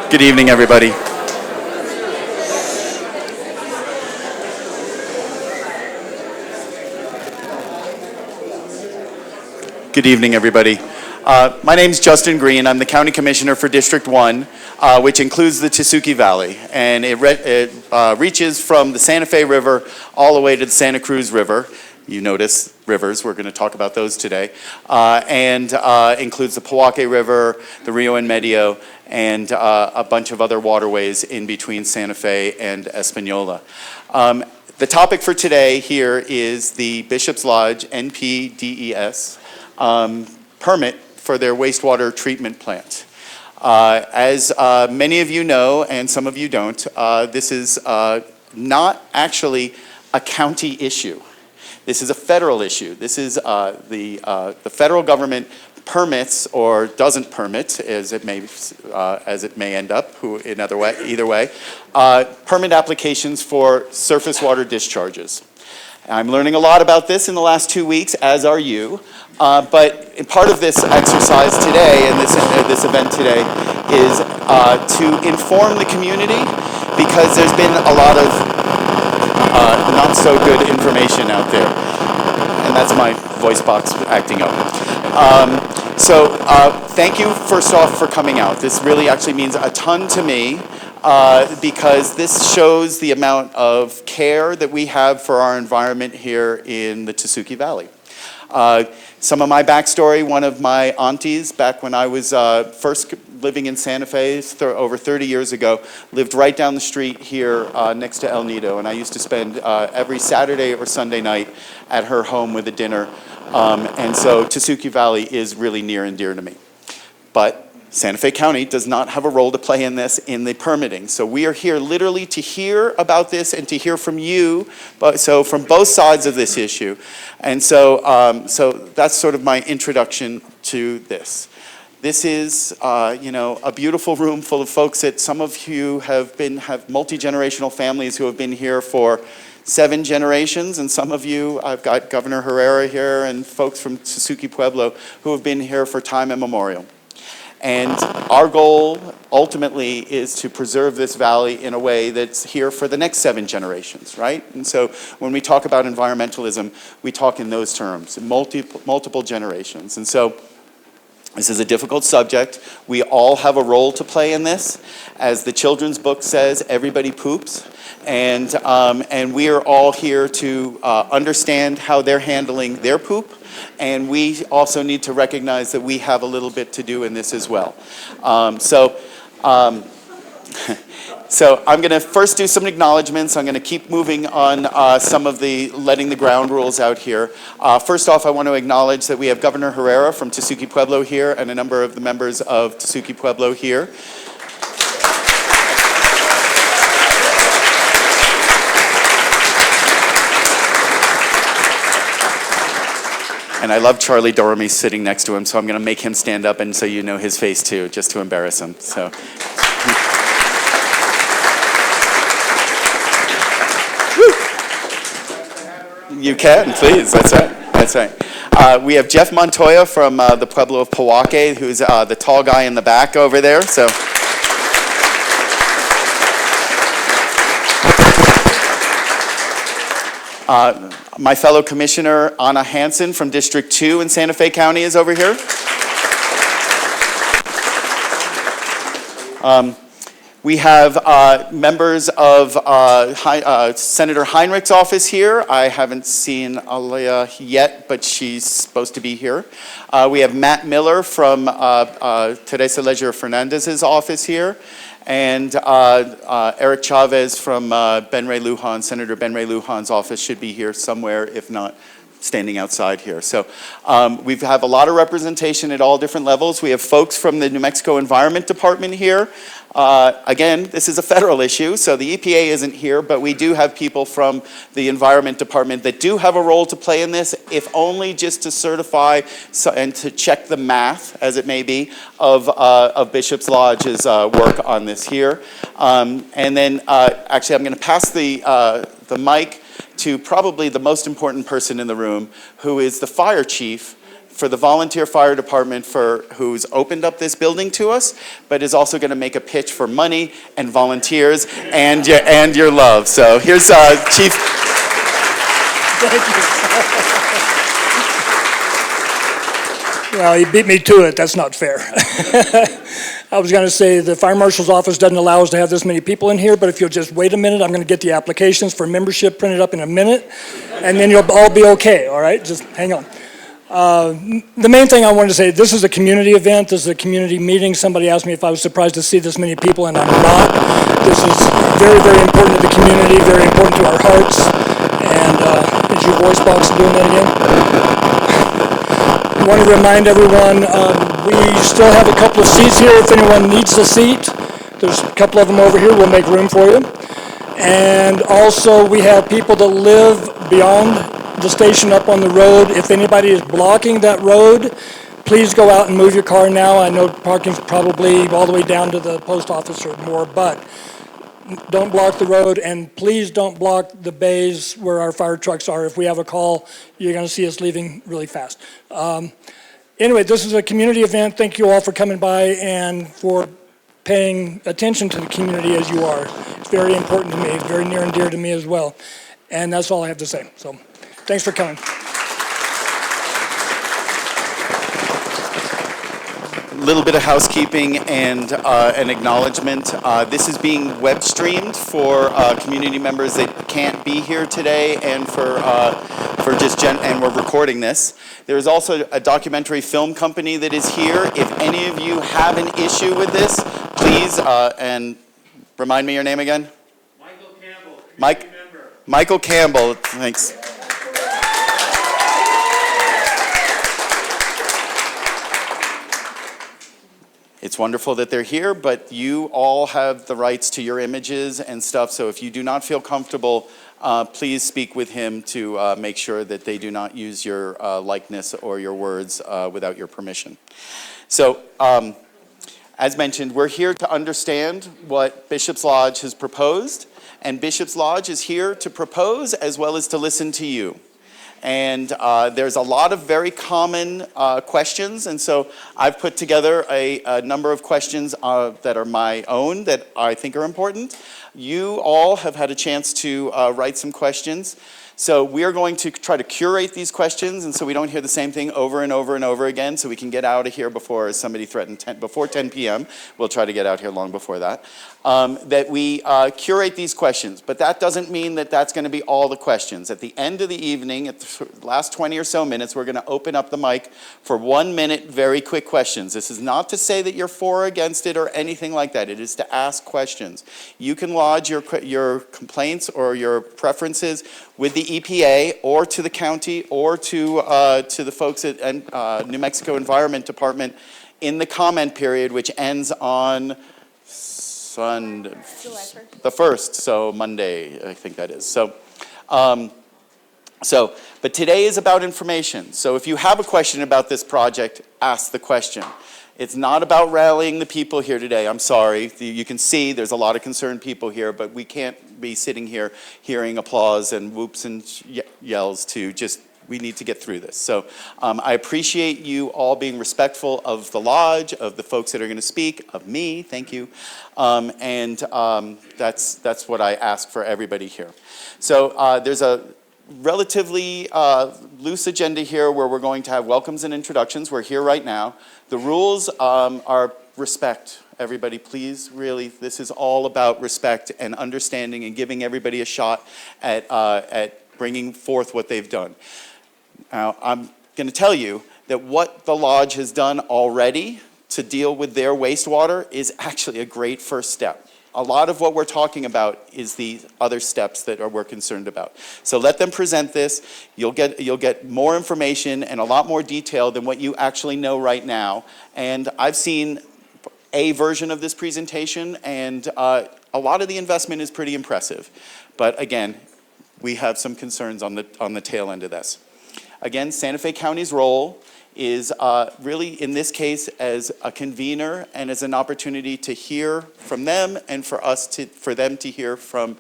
Good evening, everybody. Good evening, everybody. My name's Justin Green. I'm the County Commissioner for District 1, which includes the Tesuque Valley. And it reaches from the Santa Fe River all the way to the Santa Cruz River. You notice rivers, we're going to talk about those today. And includes the Pojoaque River, the Rio en Medio, and a bunch of other waterways in between Santa Fe and Espanola. The topic for today here is the Bishop's Lodge NPDES permit for their wastewater treatment plant. As many of you know, and some of you don't, this is not actually a county issue. This is a federal issue. This is the federal government permits or doesn't permit, as it may end up. Either way, permit applications for surface water discharges. I'm learning a lot about this in the last 2 weeks, as are you. But part of this exercise today and this event today is to inform the community, because there's been a lot of not so good information out there. And that's my voice box acting up. Thank you first off for coming out. This really actually means a ton to me, because this shows the amount of care that we have for our environment here in the Tesuque Valley. Some of my backstory: one of my aunties, back when I was first living in Santa Fe over 30 years ago, lived right down the street here next to El Nido, and I used to spend every Saturday or Sunday night at her home with a dinner, and so Tesuque Valley is really near and dear to me. But Santa Fe County does not have a role to play in this, in the permitting. So we are here literally to hear about this and to hear from you, so from both sides of this issue. And so that's sort of my introduction to this. This is, a beautiful room full of folks that some of you have multi-generational families who have been here for 7 generations, and some of you, I've got Governor Herrera here and folks from Tesuque Pueblo who have been here for time immemorial. And our goal ultimately is to preserve this valley in a way that's here for the next 7 generations, right? And so when we talk about environmentalism, we talk in those terms, multiple generations. And so this is a difficult subject. We all have a role to play in this. As the children's book says, everybody poops. And we are all here to understand how they're handling their poop. And we also need to recognize that we have a little bit to do in this as well. So I'm going to first do some acknowledgments. I'm going to keep moving on some of the letting the ground rules out here. First off, I want to acknowledge that we have Governor Herrera from Tesuque Pueblo here and a number of the members of Tesuque Pueblo here. And I love Charlie Dormy sitting next to him, so I'm going to make him stand up, and so you know his face too, just to embarrass him. So, you can, please. That's right. That's right. We have Jeff Montoya from the Pueblo of Pojoaque, who's the tall guy in the back over there. So. My fellow commissioner, Anna Hansen from District 2 in Santa Fe County is over here. We have members of Senator Heinrich's office here. I haven't seen Alea yet, but she's supposed to be here. We have Matt Miller from Teresa Leger Fernandez's office here. And Eric Chavez from Senator Ben Ray Lujan's office should be here somewhere, if not standing outside here. So we have a lot of representation at all different levels. We have folks from the New Mexico Environment Department here. Again, this is a federal issue, so the EPA isn't here, but we do have people from the Environment Department that do have a role to play in this, if only just to certify and to check the math, as it may be, of Bishop's Lodge's work on this here. And then, actually, I'm going to pass the mic to probably the most important person in the room, who is the fire chief for the volunteer fire department who's opened up this building to us, but is also going to make a pitch for money and volunteers and your love. So here's Chief. Thank you. Well, he beat me to it. That's not fair. I was going to say the fire marshal's office doesn't allow us to have this many people in here, but if you'll just wait a minute, I'm going to get the applications for membership printed up in a minute, and then you'll all be okay, all right? Just hang on. The main thing I wanted to say, this is a community event, this is a community meeting. Somebody asked me if I was surprised to see this many people, and I'm not. This is very, very important to the community, very important to our hearts. And is your voice box doing that again? I want to remind everyone, we still have a couple of seats here if anyone needs a seat. There's a couple of them over here, we'll make room for you. And also we have people that live beyond the station up on the road. If anybody is blocking that road, please go out and move your car now. I know parking's probably all the way down to the post office or more, but don't block the road, and please don't block the bays where our fire trucks are. If we have a call, you're going to see us leaving really fast. Anyway, this is a community event. Thank you all for coming by and for paying attention to the community as you are. It's very important to me. It's very near and dear to me as well. And that's all I have to say. So thanks for coming. Little bit of housekeeping and an acknowledgement. This is being web streamed for community members that can't be here today, and and we're recording this. There is also a documentary film company that is here. If any of you have an issue with this, please and remind me your name again. Michael Campbell. Michael Campbell. Thanks. It's wonderful that they're here, but you all have the rights to your images and stuff, so if you do not feel comfortable, please speak with him to make sure that they do not use your likeness or your words without your permission. So, as mentioned, we're here to understand what Bishop's Lodge has proposed, and Bishop's Lodge is here to propose as well as to listen to you. And there's a lot of very common questions, and so I've put together a number of questions that are my own that I think are important. You all have had a chance to write some questions. So we are going to try to curate these questions, and so we don't hear the same thing over and over and over again, so we can get out of here before, as somebody threatened, before 10 p.m. We'll try to get out here long before that. That we curate these questions, but that doesn't mean that that's going to be all the questions. At the end of the evening, at the last 20 or so minutes, we're going to open up the mic for 1 minute, very quick questions. This is not to say that you're for or against it or anything like that. It is to ask questions. You can lodge your complaints or your preferences with the EPA or to the county or to the folks at New Mexico Environment Department in the comment period, which ends on Sunday, the 1st, so Monday, I think that is. So, but today is about information. So if you have a question about this project, ask the question. It's not about rallying the people here today. I'm sorry. You can see there's a lot of concerned people here, but we can't be sitting here hearing applause and whoops and yells to just, we need to get through this. So I appreciate you all being respectful of the lodge, of the folks that are going to speak, of me, thank you. That's what I ask for everybody here. So there's a relatively loose agenda here where we're going to have welcomes and introductions. We're here right now. The rules are respect. Everybody, please, really, this is all about respect and understanding and giving everybody a shot at bringing forth what they've done. Now, I'm going to tell you that what the lodge has done already to deal with their wastewater is actually a great first step. A lot of what we're talking about is the other steps that we're concerned about. So let them present this. You'll get more information and a lot more detail than what you actually know right now. And I've seen a version of this presentation, and a lot of the investment is pretty impressive. But again, we have some concerns on the tail end of this. Again, Santa Fe County's role is really, in this case, as a convener and as an opportunity to hear from them and for them to hear from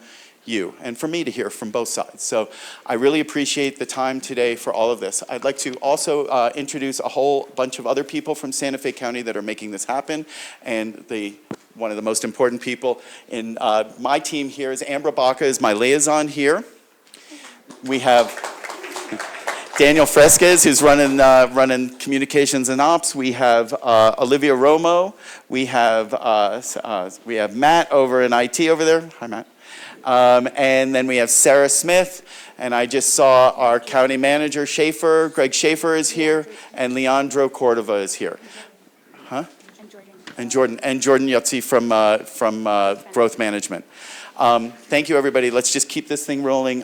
you and for me to hear from both sides. So I really appreciate the time today for all of this. I'd like to also introduce a whole bunch of other people from Santa Fe County that are making this happen. And one of the most important people in my team here is Ambra Baca is my liaison here. We have Daniel Fresquez, who's running communications and ops. We have Olivia Romo. We have Matt over in IT over there. Hi, Matt. And then we have Sarah Smith. And I just saw our county manager, Schaefer. Greg Schaefer is here. And Leandro Cordova is here. Huh? And Jordan Yutzi from Growth Management. Thank you, everybody. Let's just keep this thing rolling.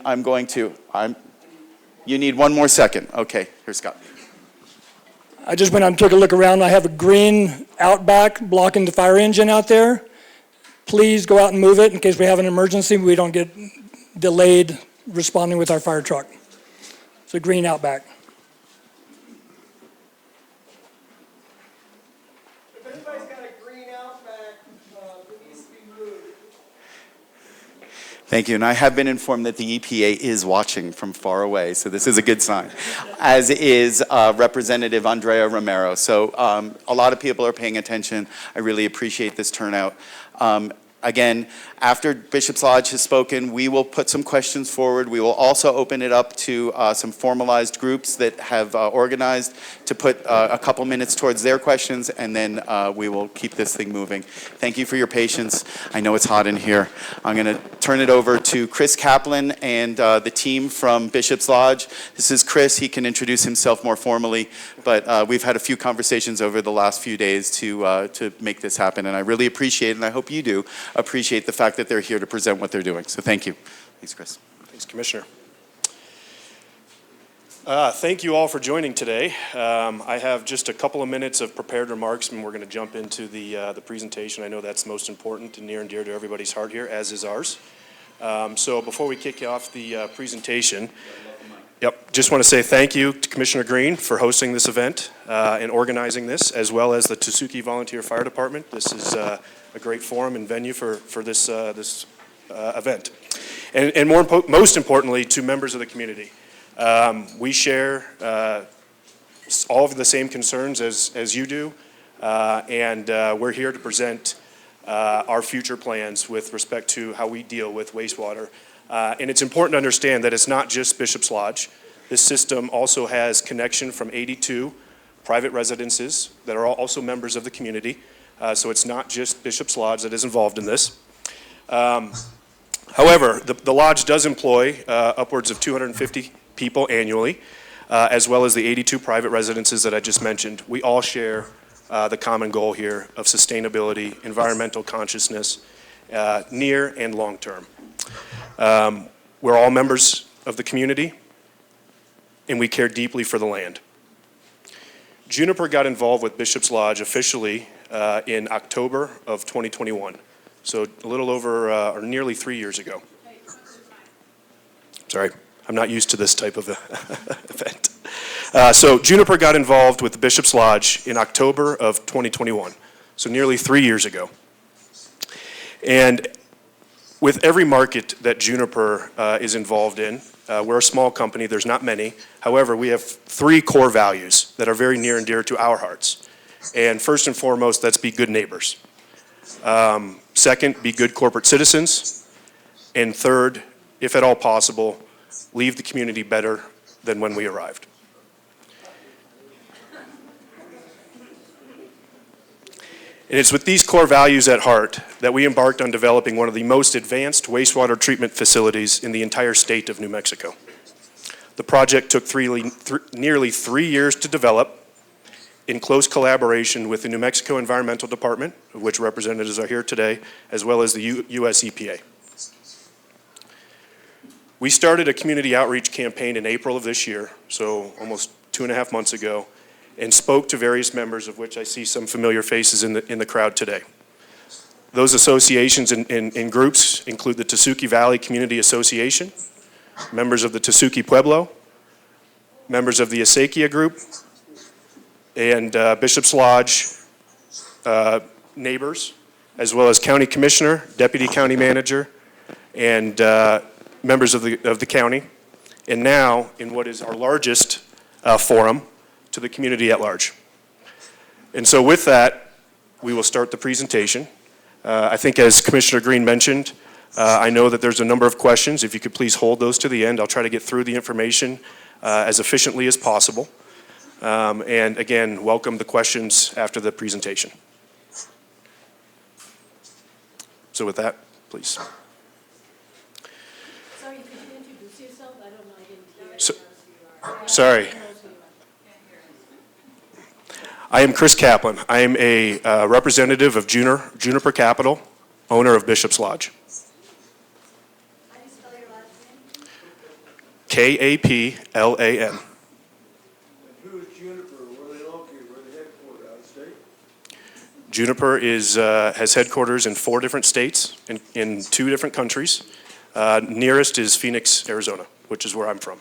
You need one more second. Okay, here's Scott. I just went out and took a look around. I have a green Outback blocking the fire engine out there. Please go out and move it in case we have an emergency. We don't get delayed responding with our fire truck. It's a green Outback. If anybody's got a green Outback, it needs to be moved. Thank you, and I have been informed that the EPA is watching from far away, so this is a good sign, as is Representative Andrea Romero. So a lot of people are paying attention. I really appreciate this turnout. Again, after Bishop's Lodge has spoken, we will put some questions forward. We will also open it up to some formalized groups that have organized to put a couple minutes towards their questions, and then we will keep this thing moving. Thank you for your patience. I know it's hot in here. I'm going to turn it over to Chris Kaplan and the team from Bishop's Lodge. This is Chris. He can introduce himself more formally, but we've had a few conversations over the last few days to make this happen, and I really appreciate it, and I hope you do appreciate the fact that they're here to present what they're doing. So thank you. Thanks, Chris. Thanks, Commissioner. Thank you all for joining today. I have just a couple of minutes of prepared remarks, and we're going to jump into the presentation. I know that's most important and near and dear to everybody's heart here, as is ours. So before we kick off the presentation, just want to say thank you to Commissioner Green for hosting this event and organizing this, as well as the Tesuque Volunteer Fire Department. This is a great forum and venue for this event. And most importantly, to members of the community. We share all of the same concerns as you do, and we're here to present our future plans with respect to how we deal with wastewater. And it's important to understand that it's not just Bishop's Lodge. This system also has connection from 82 private residences that are also members of the community. So it's not just Bishop's Lodge that is involved in this. However, the Lodge does employ upwards of 250 people annually, as well as the 82 private residences that I just mentioned. We all share the common goal here of sustainability, environmental consciousness, near and long term. We're all members of the community, and we care deeply for the land. Juniper got involved with Bishop's Lodge officially in October of 2021, so a little over or nearly 3 years ago. Sorry, I'm not used to this type of event. So Juniper got involved with the Bishop's Lodge in October of 2021, so nearly 3 years ago. And with every market that Juniper is involved in, we're a small company, there's not many. However, we have 3 core values that are very near and dear to our hearts. And first and foremost, that's be good neighbors. Second, be good corporate citizens. And third, if at all possible, leave the community better than when we arrived. And it's with these core values at heart that we embarked on developing one of the most advanced wastewater treatment facilities in the entire state of New Mexico. The project took nearly 3 years to develop in close collaboration with the New Mexico Environmental Department, of which representatives are here today, as well as the US EPA. We started a community outreach campaign in April of this year, so almost 2.5 months ago, and spoke to various members, of which I see some familiar faces in the crowd today. Those associations and groups include the Tesuque Valley Community Association, members of the Tesuque Pueblo, members of the Acequia Group, and Bishop's Lodge neighbors, as well as County Commissioner, Deputy County Manager, and members of the county, and now in what is our largest forum, to the community at large. And so with that, we will start the presentation. I think as Commissioner Green mentioned, I know that there's a number of questions. If you could please hold those to the end, I'll try to get through the information as efficiently as possible. And again, welcome the questions after the presentation. So with that, please. Sorry, could you introduce yourself? I don't know, I didn't hear. So, sorry. I am Chris Kaplan. I am a representative of Juniper Capital, owner of Bishop's Lodge. How do you spell your last name? Kaplan. And who is Juniper? Where are they located? Where are they headquartered? Out of state? Juniper has headquarters in 4 different states, in 2 different countries. Nearest is Phoenix, Arizona, which is where I'm from.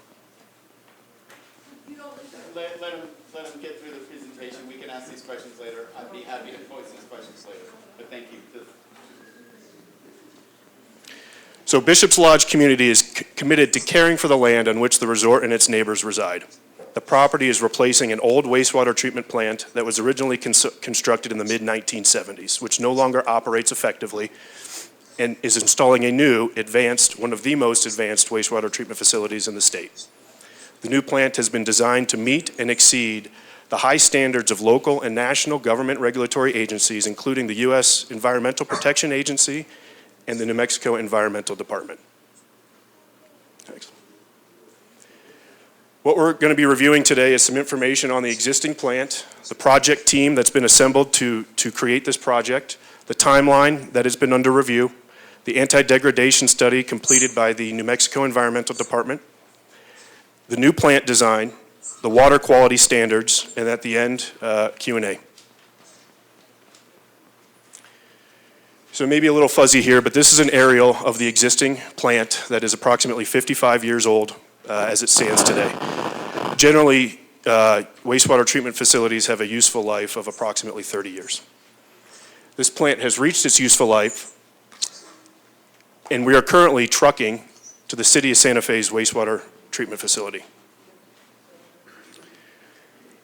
Let him get through the presentation. We can ask these questions later. I'd be happy to pose these questions later, but thank you. So Bishop's Lodge community is committed to caring for the land on which the resort and its neighbors reside. The property is replacing an old wastewater treatment plant that was originally constructed in the mid-1970s, which no longer operates effectively, and is installing a new, one of the most advanced wastewater treatment facilities in the state. The new plant has been designed to meet and exceed the high standards of local and national government regulatory agencies, including the U.S. Environmental Protection Agency and the New Mexico Environmental Department. Thanks. What we're going to be reviewing today is some information on the existing plant, the project team that's been assembled to create this project, the timeline that has been under review, the anti-degradation study completed by the New Mexico Environmental Department, the new plant design, the water quality standards, and at the end, Q&A. So maybe a little fuzzy here, but this is an aerial of the existing plant that is approximately 55 years old as it stands today. Generally, wastewater treatment facilities have a useful life of approximately 30 years. This plant has reached its useful life, and we are currently trucking to the City of Santa Fe's wastewater treatment facility.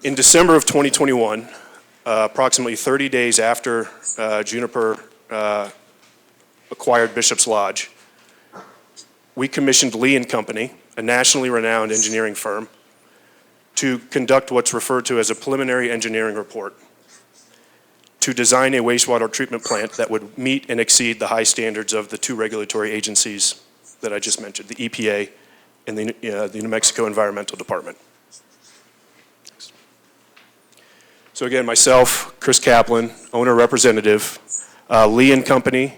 In December of 2021, approximately 30 days after Juniper acquired Bishop's Lodge, we commissioned Lee & Company, a nationally renowned engineering firm, to conduct what's referred to as a preliminary engineering report to design a wastewater treatment plant that would meet and exceed the high standards of the 2 regulatory agencies that I just mentioned, the EPA and the New Mexico Environmental Department. So again, myself, Chris Kaplan, owner representative, Lee & Company,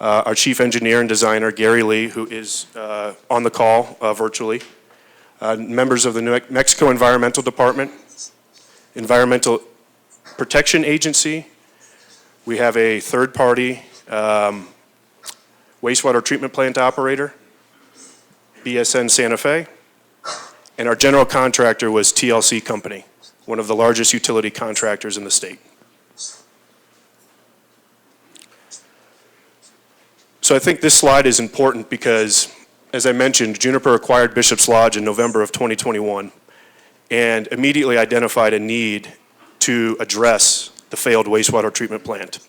our chief engineer and designer, Gary Lee, who is on the call virtually, members of the New Mexico Environmental Department, Environmental Protection Agency. We have a third-party wastewater treatment plant operator, BSN Santa Fe, and our general contractor was TLC Company, one of the largest utility contractors in the state. So I think this slide is important because, as I mentioned, Juniper acquired Bishop's Lodge in November of 2021 and immediately identified a need to address the failed wastewater treatment plant.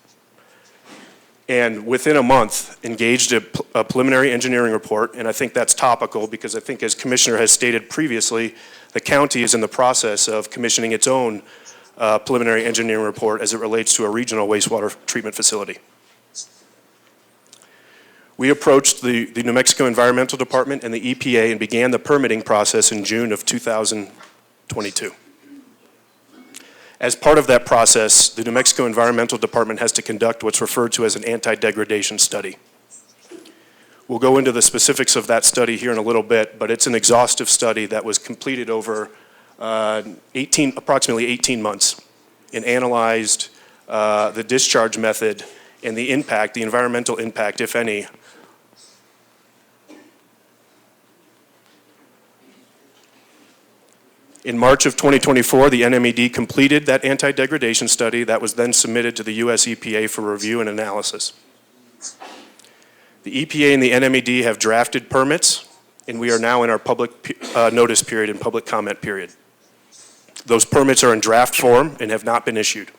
And within a month, engaged a preliminary engineering report, and I think that's topical because I think, as Commissioner has stated previously, the county is in the process of commissioning its own preliminary engineering report as it relates to a regional wastewater treatment facility. We approached the New Mexico Environmental Department and the EPA and began the permitting process in June of 2022. As part of that process, the New Mexico Environmental Department has to conduct what's referred to as an anti-degradation study. We'll go into the specifics of that study here in a little bit, but it's an exhaustive study that was completed over approximately 18 months and analyzed the discharge method and the impact, the environmental impact, if any. In March of 2024, the NMED completed that anti-degradation study that was then submitted to the US EPA for review and analysis. The EPA and the NMED have drafted permits, and we are now in our public notice period and public comment period. Those permits are in draft form and have not been issued.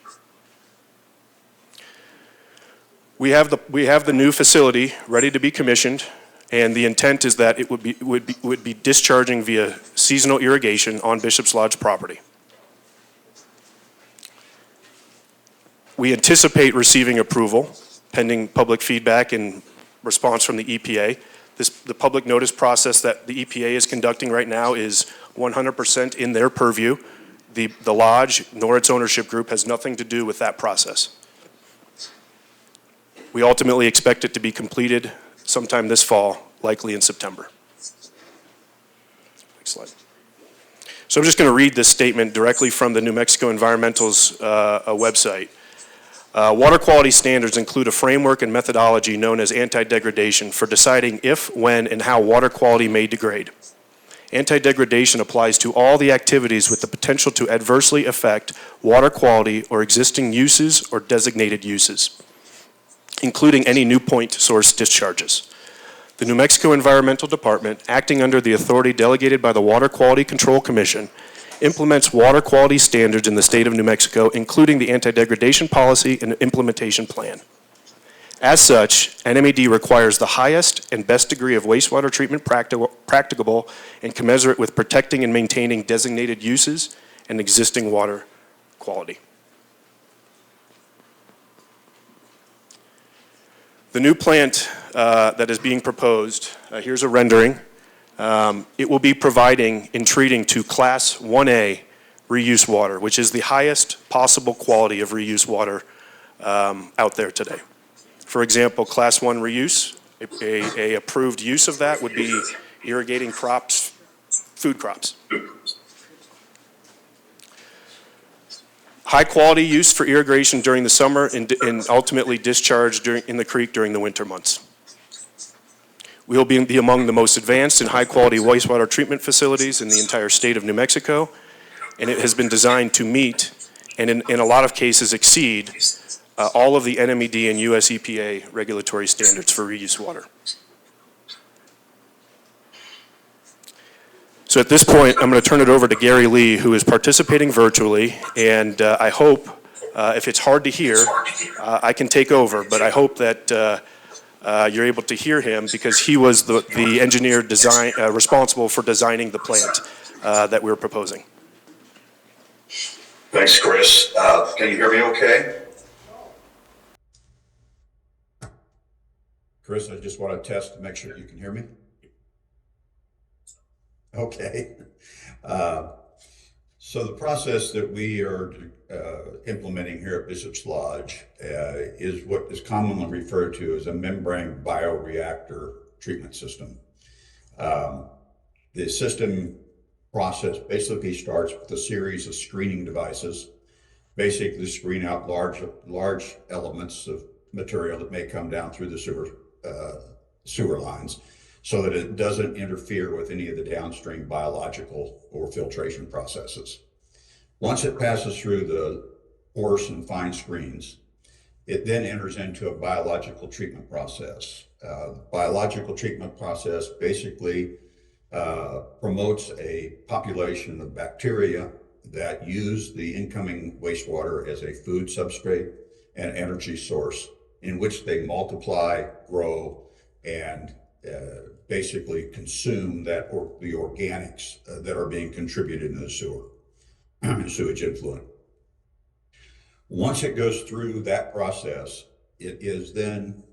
We have the new facility ready to be commissioned, and the intent is that it would be discharging via seasonal irrigation on Bishop's Lodge property. We anticipate receiving approval pending public feedback and response from the EPA. The public notice process that the EPA is conducting right now is 100% in their purview. The lodge nor its ownership group has nothing to do with that process. We ultimately expect it to be completed sometime this fall, likely in September. Next slide. So I'm just going to read this statement directly from the New Mexico Environmental's website. Water quality standards include a framework and methodology known as anti-degradation for deciding if, when, and how water quality may degrade. Anti-degradation applies to all the activities with the potential to adversely affect water quality or existing uses or designated uses, including any new point source discharges. The New Mexico Environmental Department, acting under the authority delegated by the Water Quality Control Commission, implements water quality standards in the state of New Mexico, including the anti-degradation policy and implementation plan. As such, NMED requires the highest and best degree of wastewater treatment practicable and commensurate with protecting and maintaining designated uses and existing water quality. The new plant that is being proposed, here's a rendering. It will be providing and treating to Class 1A reuse water, which is the highest possible quality of reuse water out there today. For example, Class 1 reuse, a approved use of that would be irrigating crops, food crops. High quality use for irrigation during the summer and ultimately discharge in the creek during the winter months. We will be among the most advanced and high quality wastewater treatment facilities in the entire state of New Mexico, and it has been designed to meet and in a lot of cases exceed all of the NMED and US EPA regulatory standards for reuse water. So at this point, I'm going to turn it over to Gary Lee, who is participating virtually, and I hope, if it's hard to hear, I can take over, but I hope that you're able to hear him because he was the engineer responsible for designing the plant that we're proposing. Thanks, Chris. Can you hear me okay? Chris, I just want to test to make sure you can hear me. Okay. So the process that we are implementing here at Bishop's Lodge is what is commonly referred to as a membrane bioreactor treatment system. The system process basically starts with a series of screening devices, basically screen out large elements of material that may come down through the sewer lines, so that it doesn't interfere with any of the downstream biological or filtration processes. Once it passes through the coarse and fine screens, it then enters into a biological treatment process. The biological treatment process basically promotes a population of bacteria that use the incoming wastewater as a food substrate and energy source in which they multiply, grow, and basically consume the organics that are being contributed in the sewage influent. Once it goes through that process, it is then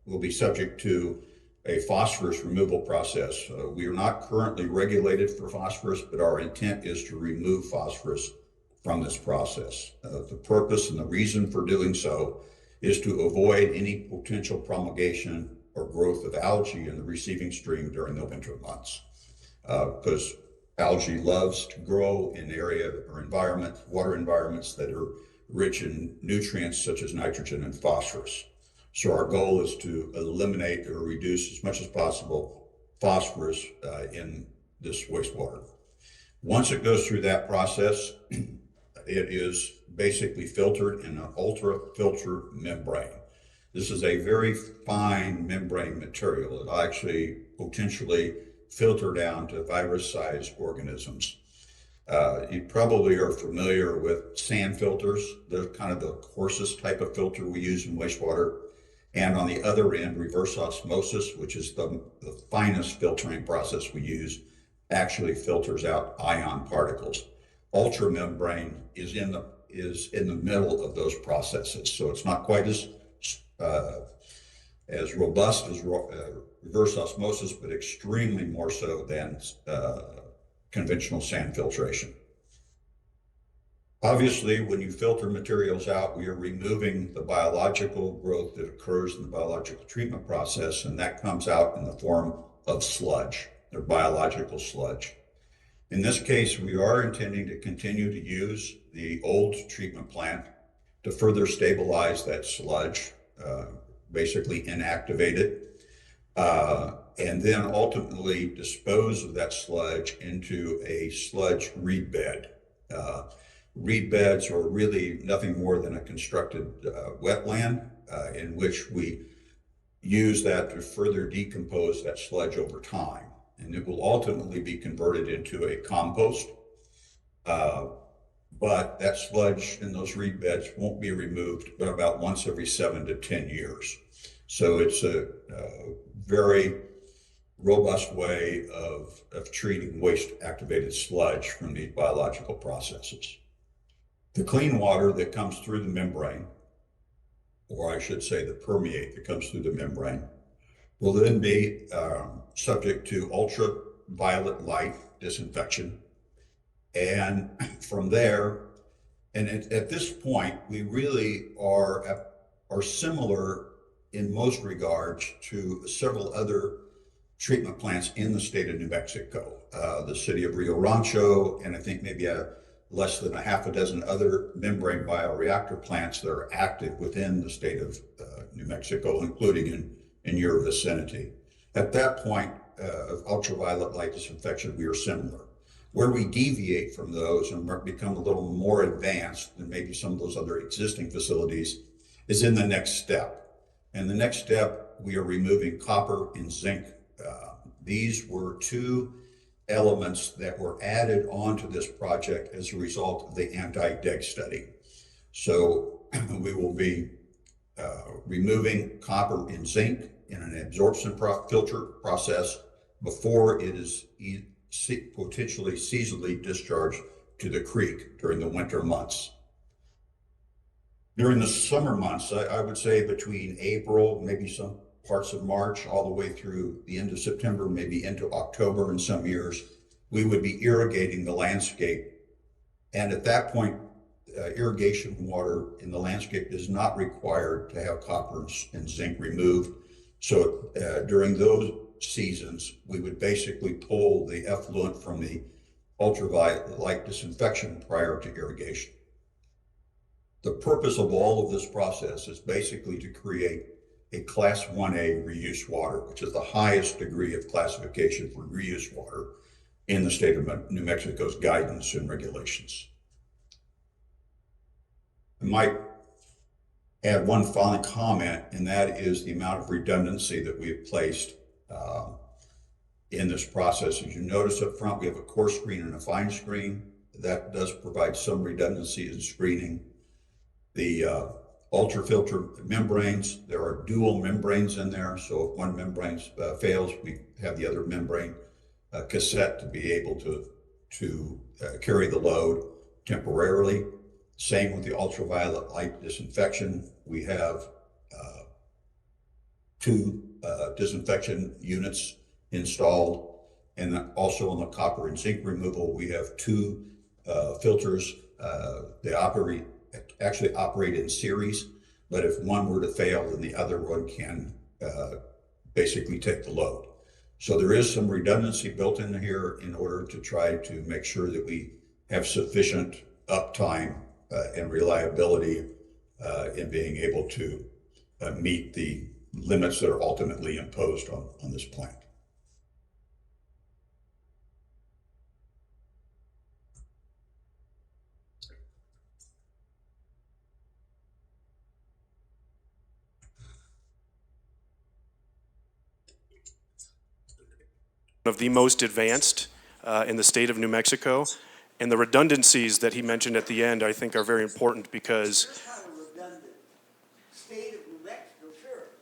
will be subject to a phosphorus removal process. We are not currently regulated for phosphorus, but our intent is to remove phosphorus from this process. The purpose and the reason for doing so is to avoid any potential promulgation or growth of algae in the receiving stream during the winter months. Because algae loves to grow in water environments that are rich in nutrients such as nitrogen and phosphorus. So our goal is to eliminate or reduce as much as possible phosphorus in this wastewater. Once it goes through that process, it is basically filtered in an ultra-filter membrane. This is a very fine membrane material. It'll actually potentially filter down to virus-sized organisms. You probably are familiar with sand filters. They're kind of the coarsest type of filter we use in wastewater. And on the other end, reverse osmosis, which is the finest filtering process we use, actually filters out ion particles. Ultramembrane is in the middle of those processes, so it's not quite as robust as reverse osmosis, but extremely more so than conventional sand filtration. Obviously, when you filter materials out, we are removing the biological growth that occurs in the biological treatment process, and that comes out in the form of sludge, or biological sludge. In this case, we are intending to continue to use the old treatment plant to further stabilize that sludge, basically inactivate it, and then ultimately dispose of that sludge into a sludge reed bed. Reed beds are really nothing more than a constructed wetland in which we use that to further decompose that sludge over time. And it will ultimately be converted into a compost. But that sludge in those reed beds won't be removed but about once every 7 to 10 years. So it's a very robust way of treating waste activated sludge from these biological processes. The clean water that comes through the membrane, or I should say the permeate that comes through the membrane, will then be subject to ultraviolet light disinfection. And from there, and at this point, we really are similar in most regards to several other treatment plants in the state of New Mexico, the city of Rio Rancho, and I think maybe less than a half a dozen other membrane bioreactor plants that are active within the state of New Mexico, including in your vicinity. At that point of ultraviolet light disinfection, we are similar. Where we deviate from those and become a little more advanced than maybe some of those other existing facilities is in the next step. And the next step, we are removing copper and zinc. These were two elements that were added onto this project as a result of the anti-DEG study. So we will be removing copper and zinc in an absorption filter process before it is potentially seasonally discharged to the creek during the winter months. During the summer months, I would say between April, maybe some parts of March, all the way through the end of September, maybe into October in some years, we would be irrigating the landscape. And at that point, irrigation water in the landscape is not required to have copper and zinc removed. So during those seasons, we would basically pull the effluent from the ultraviolet light disinfection prior to irrigation. The purpose of all of this process is basically to create a Class 1A reuse water, which is the highest degree of classification for reuse water in the state of New Mexico's guidance and regulations. I might add one final comment, and that is the amount of redundancy that we have placed in this process. As you notice up front, we have a coarse screen and a fine screen. That does provide some redundancy in screening. The ultrafilter membranes, there are dual membranes in there, so if one membrane fails, we have the other membrane cassette to be able to carry the load temporarily. Same with the ultraviolet light disinfection. We have two disinfection units installed, and then also on the copper and zinc removal, we have two filters. They actually operate in series, but if one were to fail, then the other one can basically take the load. So there is some redundancy built in here in order to try to make sure that we have sufficient uptime and reliability in being able to meet the limits that are ultimately imposed on this plant. of the most advanced in the state of New Mexico. And the redundancies that he mentioned at the end, I think, are very important because That's kind of redundant. State of New Mexico, sure.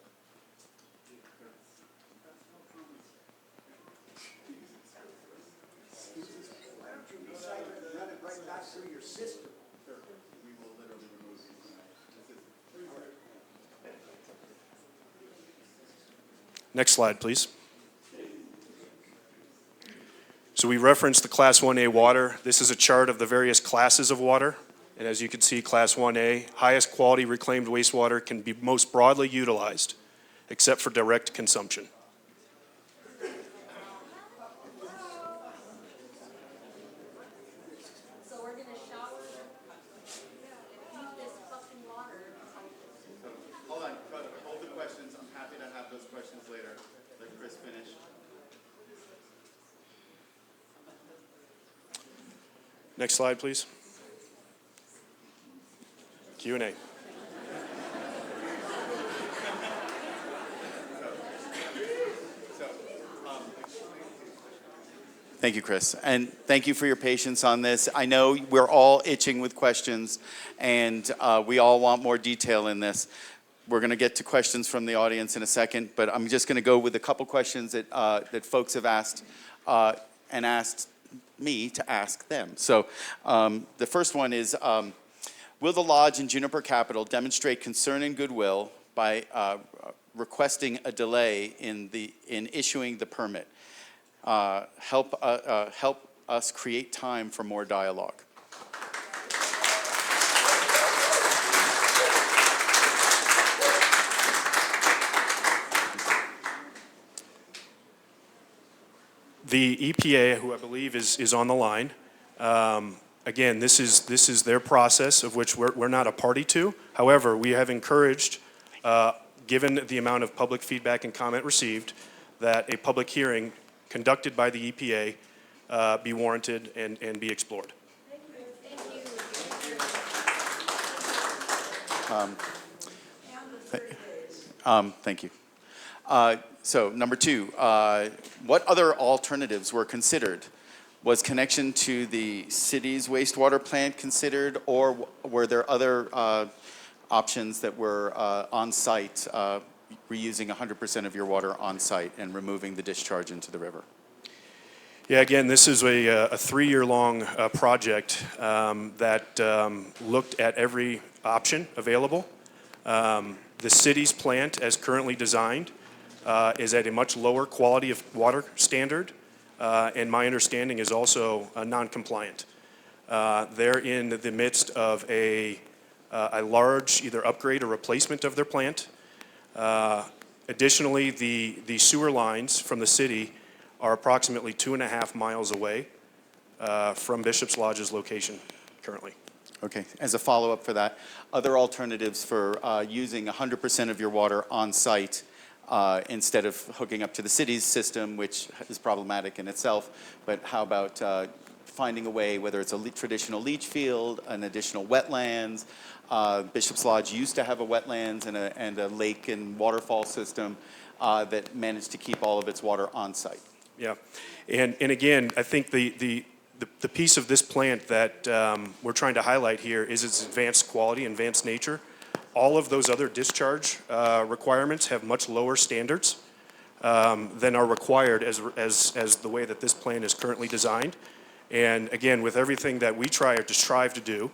Why don't you decide to run it right back through your system? next slide, please. So we referenced the Class 1A water. This is a chart of the various classes of water. And as you can see, Class 1A, highest quality reclaimed wastewater, can be most broadly utilized, except for direct consumption. So we're gonna shower, use this fucking water. Hold on, hold the questions. I'm happy to have those questions later. Let Chris finish. Next slide, please. Q&A. Thank you, Chris. And thank you for your patience on this. I know we're all itching with questions, and we all want more detail in this. We're going to get to questions from the audience in a second, but I'm just going to go with a couple questions that, that folks have asked and asked me to ask them. So the first one is, will the Lodge and Juniper Capital demonstrate concern and goodwill by requesting a delay in issuing the permit? Help us create time for more dialogue. The EPA, who I believe is on the line, again, this is their process of which we're not a party to. However, we have encouraged, given the amount of public feedback and comment received, that a public hearing conducted by the EPA be warranted and be explored. Thank you. So number two, what other alternatives were considered? Was connection to the city's wastewater plant considered, or were there other options that were on site, reusing 100% of your water on site and removing the discharge into the river? Yeah, again, this is a 3-year-long project that looked at every option available. The city's plant, as currently designed, is at a much lower quality of water standard, and my understanding is also non-compliant. They're in the midst of a large either upgrade or replacement of their plant. Additionally, the sewer lines from the city are approximately 2.5 miles away from Bishop's Lodge's location currently. Okay, as a follow-up for that, other alternatives for using 100% of your water on site instead of hooking up to the city's system, which is problematic in itself, but how about finding a way, whether it's a traditional leach field, an additional wetlands? Bishop's Lodge used to have a wetlands and a lake and waterfall system that managed to keep all of its water on site. Yeah, and again, I think the piece of this plant that we're trying to highlight here is its advanced quality, advanced nature. All of those other discharge requirements have much lower standards than are required as the way that this plant is currently designed. And again, with everything that we strive to do,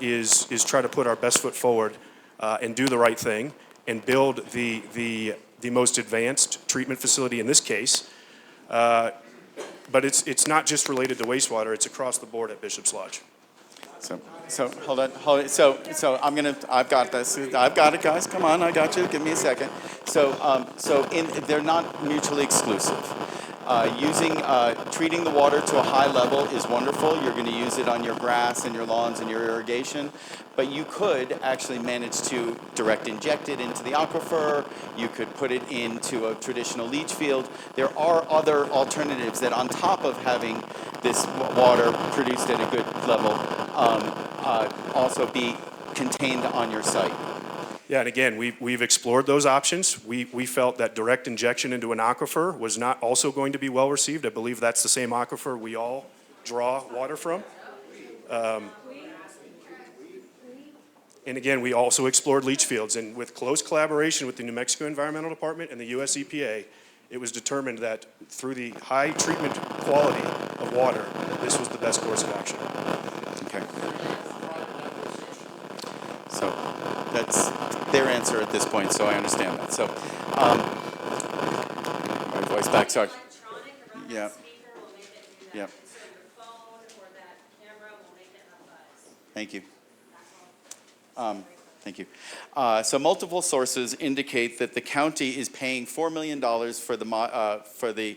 is try to put our best foot forward and do the right thing and build the most advanced treatment facility in this case. But it's not just related to wastewater; it's across the board at Bishop's Lodge. So hold on. So I've got this. I've got it, guys. Come on, I got you. Give me a second. They're not mutually exclusive. Treating the water to a high level is wonderful. You're going to use it on your grass and your lawns and your irrigation, but you could actually manage to direct inject it into the aquifer. You could put it into a traditional leach field. There are other alternatives that, on top of having this water produced at a good level, also be contained on your site. Yeah, and again, we've explored those options. We felt that direct injection into an aquifer was not also going to be well received. I believe that's the same aquifer we all draw water from. And again, we also explored leach fields, and with close collaboration with the New Mexico Environmental Department and the US EPA, it was determined that through the high treatment quality of water, this was the best course of action. Okay. So that's their answer at this point, so I understand that. So, my voice back, sorry. Electronic around Yeah. the speaker will make it do that. Yeah. So your phone or that camera will make it have buzz. Thank you. Thank you. So multiple sources indicate that the county is paying $4 million for the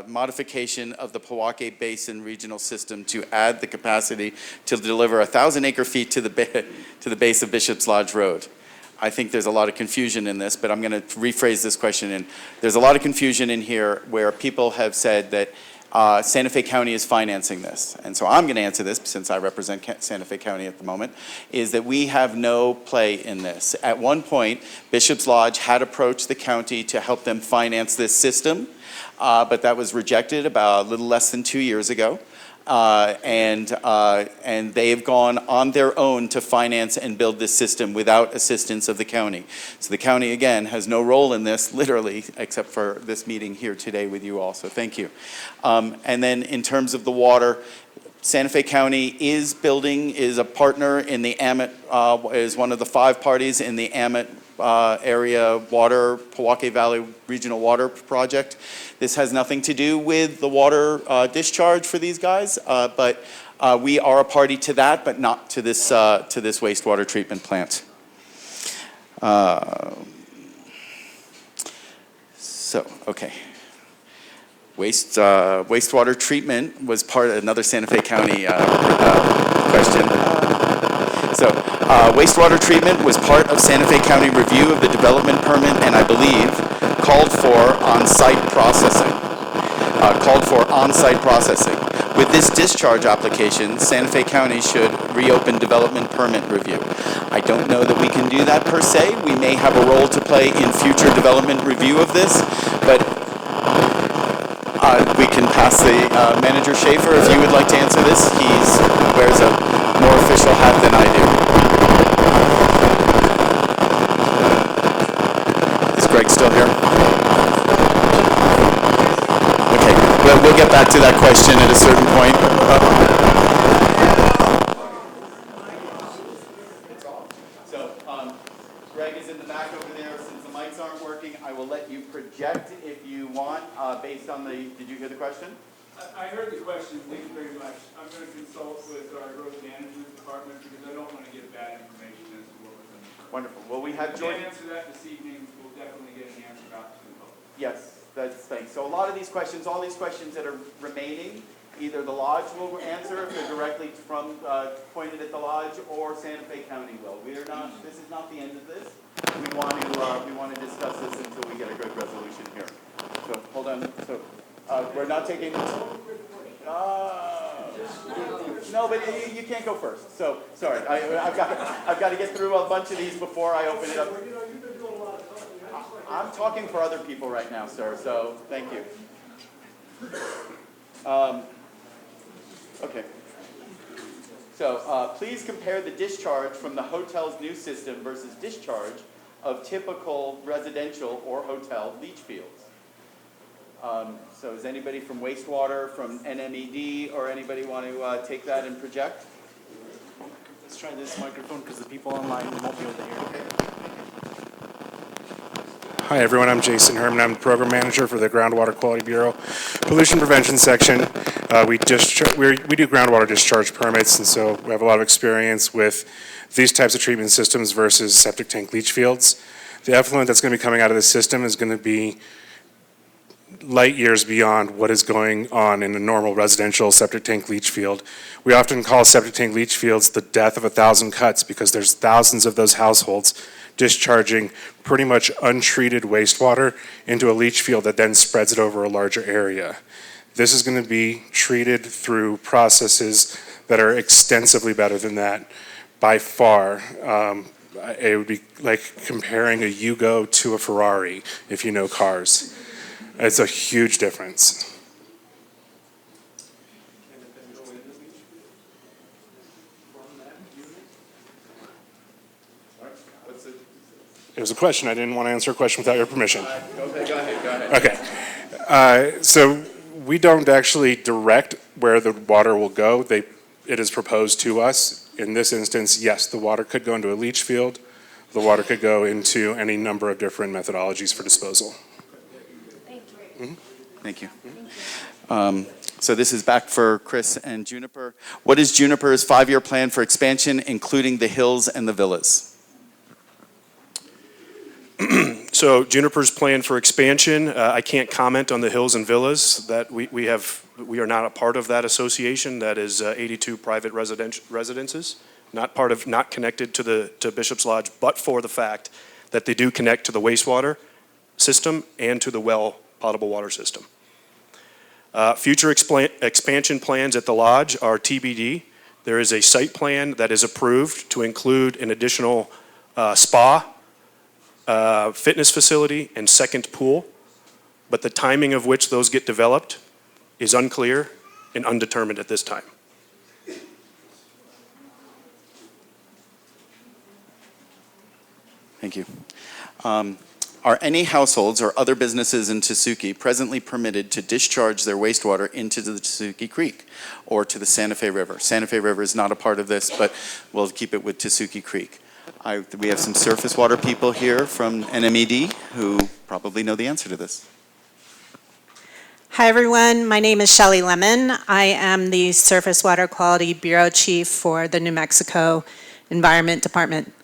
modification of the Powahke Basin Regional System to add the capacity to deliver 1,000 acre-feet to the base of Bishop's Lodge Road. I think there's a lot of confusion in this, but I'm going to rephrase this question. And there's a lot of confusion in here where people have said that Santa Fe County is financing this. And so I'm going to answer this, since I represent Santa Fe County at the moment, is that we have no play in this. At one point, Bishop's Lodge had approached the county to help them finance this system, but that was rejected about a little less than 2 years ago. And they've gone on their own to finance and build this system without assistance of the county. So the county, again, has no role in this, literally, except for this meeting here today with you all, so thank you. And then in terms of the water, Santa Fe County is a partner in the Amit, is one of the 5 parties in the Amit area water, Powahke Valley Regional Water Project. This has nothing to do with the water discharge for these guys, but we are a party to that, but not to this wastewater treatment plant. Okay. Wastewater treatment was part of another Santa Fe County question. Wastewater treatment was part of Santa Fe County review of the development permit, and I believe called for on-site processing. With this discharge application, Santa Fe County should reopen development permit review. I don't know that we can do that per se. We may have a role to play in future development review of this, but we can pass the Manager Schaefer if you would like to answer this. He wears a more official hat than I do. Is Greg still here? Okay, we'll get back to that question at a certain point. Greg is in the back over there. Since the mics aren't working, I will let you project if you want, based on the, did you hear the question? I heard the question, thank you very much. I'm going to consult with our growth management department because I don't want to give bad information as to what we're going to do. Wonderful. Well, we have If Jordan. you answer that this evening, we'll definitely get an answer out to the public. Yes, thanks. So a lot of these questions, all these questions that are remaining, either the lodge will answer if they're directly from pointed at the lodge, or Santa Fe County will. We are not. This is not the end of this. We want to discuss this until we get a good resolution here. So hold on. So we're not taking. No, but you can't go first. So sorry. I've got to get through a bunch of these before I open it up. I'm talking for other people right now, sir. So thank you. Okay. So please compare the discharge from the hotel's new system versus discharge of typical residential or hotel leach fields. So is anybody from wastewater, from NMED, or anybody want to take that and project? Let's try this microphone because the people online won't be able to hear. Okay. Hi everyone, I'm Jason Herman. I'm the Program Manager for the Groundwater Quality Bureau Pollution Prevention Section. We do groundwater discharge permits, and so we have a lot of experience with these types of treatment systems versus septic tank leach fields. The effluent that's going to be coming out of the system is going to be light years beyond what is going on in a normal residential septic tank leach field. We often call septic tank leach fields the death of 1,000 cuts because there's thousands of those households discharging pretty much untreated wastewater into a leach field that then spreads it over a larger area. This is going to be treated through processes that are extensively better than that by far. It would be like comparing a Yugo to a Ferrari, if you know cars. It's a huge difference. It was a question. I didn't want to answer a question without your permission. Go ahead. Okay. So we don't actually direct where the water will go. It is proposed to us. In this instance, yes, the water could go into a leach field. The water could go into any number of different methodologies for disposal. Thank you. So this is back for Chris and Juniper. What is Juniper's 5-year plan for expansion, including the hills and the villas? So Juniper's plan for expansion, I can't comment on the hills and villas. That we are not a part of that association. That is 82 private residences, not connected to Bishop's Lodge, but for the fact that they do connect to the wastewater system and to the well potable water system. Future expansion plans at the lodge are TBD. There is a site plan that is approved to include an additional spa, fitness facility, and second pool, but the timing of which those get developed is unclear and undetermined at this time. Thank you. Are any households or other businesses in Tesuque presently permitted to discharge their wastewater into the Tesuque Creek or to the Santa Fe River? Santa Fe River is not a part of this, but we'll keep it with Tesuque Creek. We have some surface water people here from NMED who probably know the answer to this. Hi everyone, my name is Shelley Lemon. I am the Surface Water Quality Bureau Chief for the New Mexico Environment Department.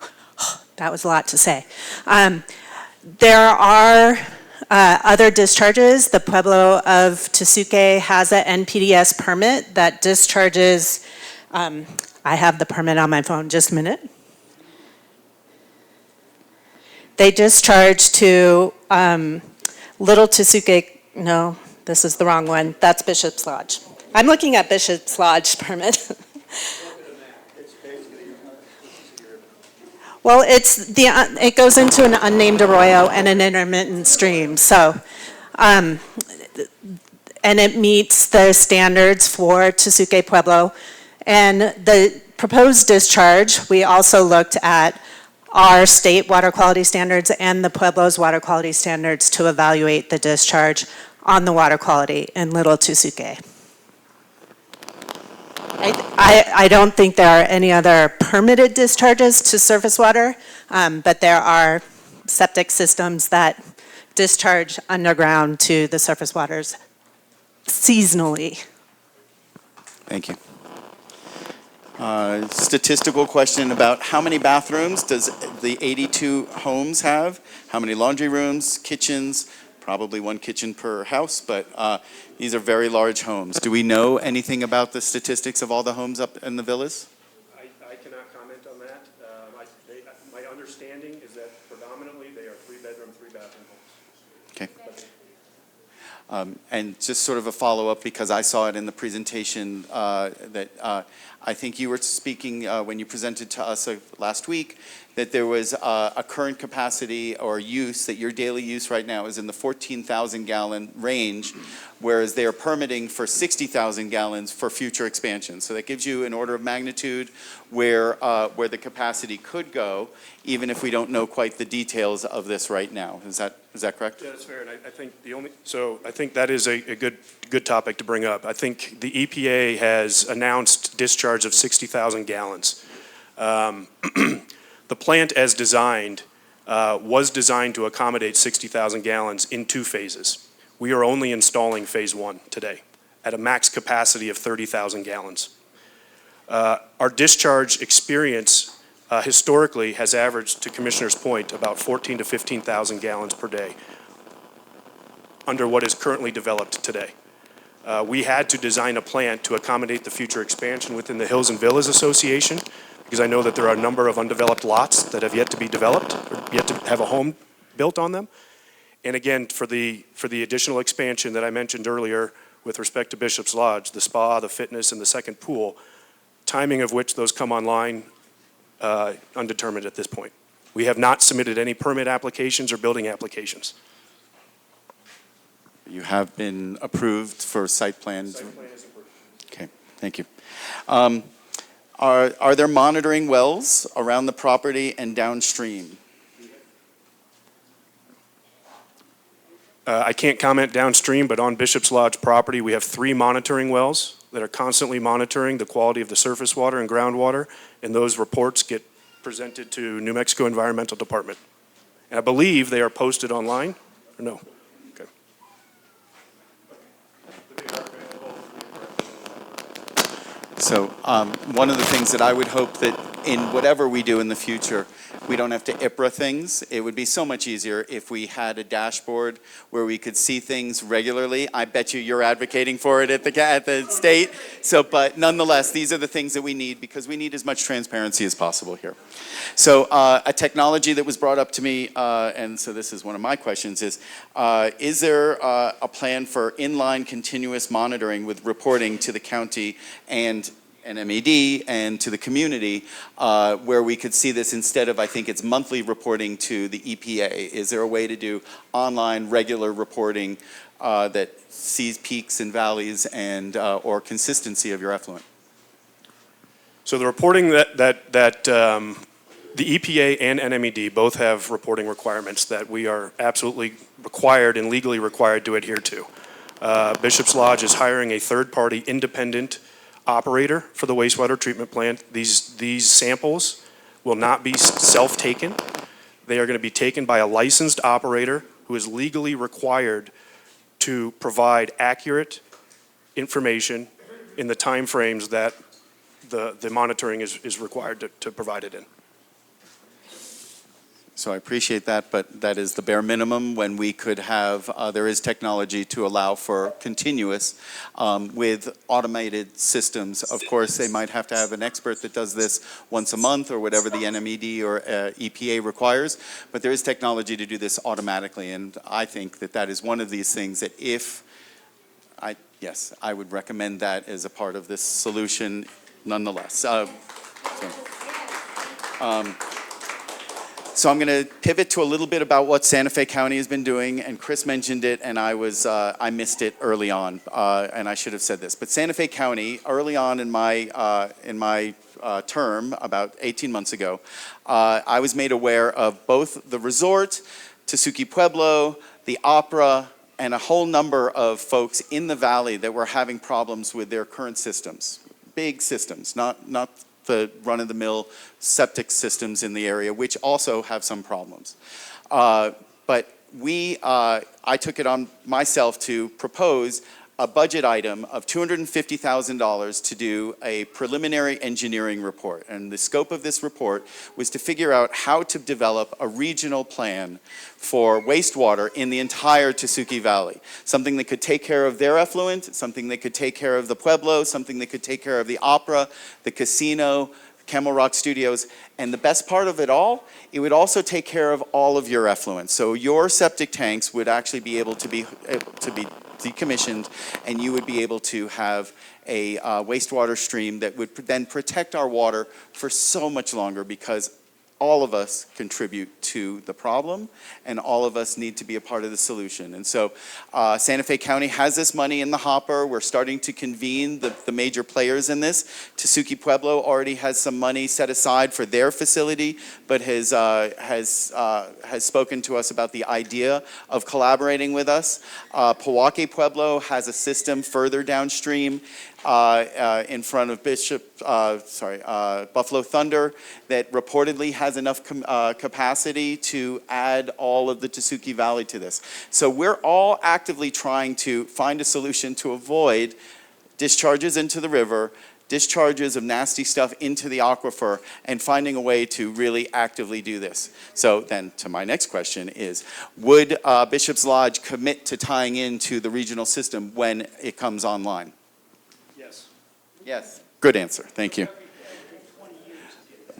That was a lot to say. There are other discharges. The Pueblo of Tesuque has an NPDES permit that discharges, I have the permit on my phone, just a minute. They discharge to Little Tesuque, no, this is the wrong one. That's Bishop's Lodge. I'm looking at Bishop's Lodge permit. Well, it goes into an unnamed arroyo and an intermittent stream, so, and it meets the standards for Tesuque Pueblo. And the proposed discharge, we also looked at our state water quality standards and the Pueblo's water quality standards to evaluate the discharge on the water quality in Little Tesuque. I don't think there are any other permitted discharges to surface water, but there are septic systems that discharge underground to the surface waters seasonally. Thank you. Statistical question about how many bathrooms does the 82 homes have? How many laundry rooms, kitchens? Probably one kitchen per house, but these are very large homes. Do we know anything about the statistics of all the homes up in the villas? I cannot comment on that. My understanding is that predominantly they are 3-bedroom, 3-bathroom homes. Okay. And just sort of a follow-up, because I saw it in the presentation that I think you were speaking when you presented to us last week, that there was a current capacity or use, that your daily use right now is in the 14,000 gallon range, whereas they are permitting for 60,000 gallons for future expansion. So that gives you an order of magnitude where the capacity could go, even if we don't know quite the details of this right now. Is that correct? Yeah, that's fair. And I think I think that is a good topic to bring up. I think the EPA has announced discharge of 60,000 gallons. The plant as designed was designed to accommodate 60,000 gallons in 2 phases. We are only installing phase 1 today at a max capacity of 30,000 gallons. Our discharge experience historically has averaged, to Commissioner's point, about 14 to 15,000 gallons per day under what is currently developed today. We had to design a plant to accommodate the future expansion within the Hills and Villas Association, because I know that there are a number of undeveloped lots that have yet to be developed, or yet to have a home built on them. And again, for the additional expansion that I mentioned earlier with respect to Bishop's Lodge, the spa, the fitness, and the second pool, timing of which those come online undetermined at this point. We have not submitted any permit applications or building applications. You have been approved for site plans? Site plan is approved. Okay, thank you. Are there monitoring wells around the property and downstream? I can't comment downstream, but on Bishop's Lodge property, we have 3 monitoring wells that are constantly monitoring the quality of the surface water and groundwater, and those reports get presented to New Mexico Environmental Department. And I believe they are posted online, or no? Okay. So one of the things that I would hope that in whatever we do in the future, we don't have to IPRA things. It would be so much easier if we had a dashboard where we could see things regularly. I bet you're advocating for it at the state. So, but nonetheless, these are the things that we need because we need as much transparency as possible here. So a technology that was brought up to me, and so this is one of my questions, is there a plan for inline continuous monitoring with reporting to the county and NMED and to the community where we could see this instead of, I think it's monthly reporting to the EPA? Is there a way to do online regular reporting that sees peaks and valleys and or consistency of your effluent? So the reporting that the EPA and NMED both have reporting requirements that we are absolutely required and legally required to adhere to. Bishop's Lodge is hiring a third-party independent operator for the wastewater treatment plant. These samples will not be self-taken. They are going to be taken by a licensed operator who is legally required to provide accurate information in the time frames that the monitoring is required to provide it in. So I appreciate that, but that is the bare minimum when we could have, there is technology to allow for continuous with automated systems. Of course, they might have to have an expert that does this once a month or whatever the NMED or EPA requires, but there is technology to do this automatically, and I think that that is one of these things that yes, I would recommend that as a part of this solution nonetheless. So I'm going to pivot to a little bit about what Santa Fe County has been doing, and Chris mentioned it, and I missed it early on, and I should have said this. But Santa Fe County, early on in my term, about 18 months ago, I was made aware of both the resort, Tesuque Pueblo, the Opera, and a whole number of folks in the valley that were having problems with their current systems, big systems, not the run-of-the-mill septic systems in the area, which also have some problems. But I took it on myself to propose a budget item of $250,000 to do a preliminary engineering report. And the scope of this report was to figure out how to develop a regional plan for wastewater in the entire Tesuque Valley. Something that could take care of their effluent, something that could take care of the Pueblo, something that could take care of the Opera, the casino, Camel Rock Studios, and the best part of it all, it would also take care of all of your effluent. So your septic tanks would actually be able to be decommissioned, and you would be able to have a wastewater stream that would then protect our water for so much longer, because all of us contribute to the problem, and all of us need to be a part of the solution. And so Santa Fe County has this money in the hopper. We're starting to convene the major players in this. Tesuque Pueblo already has some money set aside for their facility, but has spoken to us about the idea of collaborating with us. Pewaukee Pueblo has a system further downstream in front of Buffalo Thunder that reportedly has enough capacity to add all of the Tesuque Valley to this. So we're all actively trying to find a solution to avoid discharges into the river, discharges of nasty stuff into the aquifer, and finding a way to really actively do this. So then to my next question is, would Bishop's Lodge commit to tying into the regional system when it comes online? Yes. Yes. Good answer. Thank you.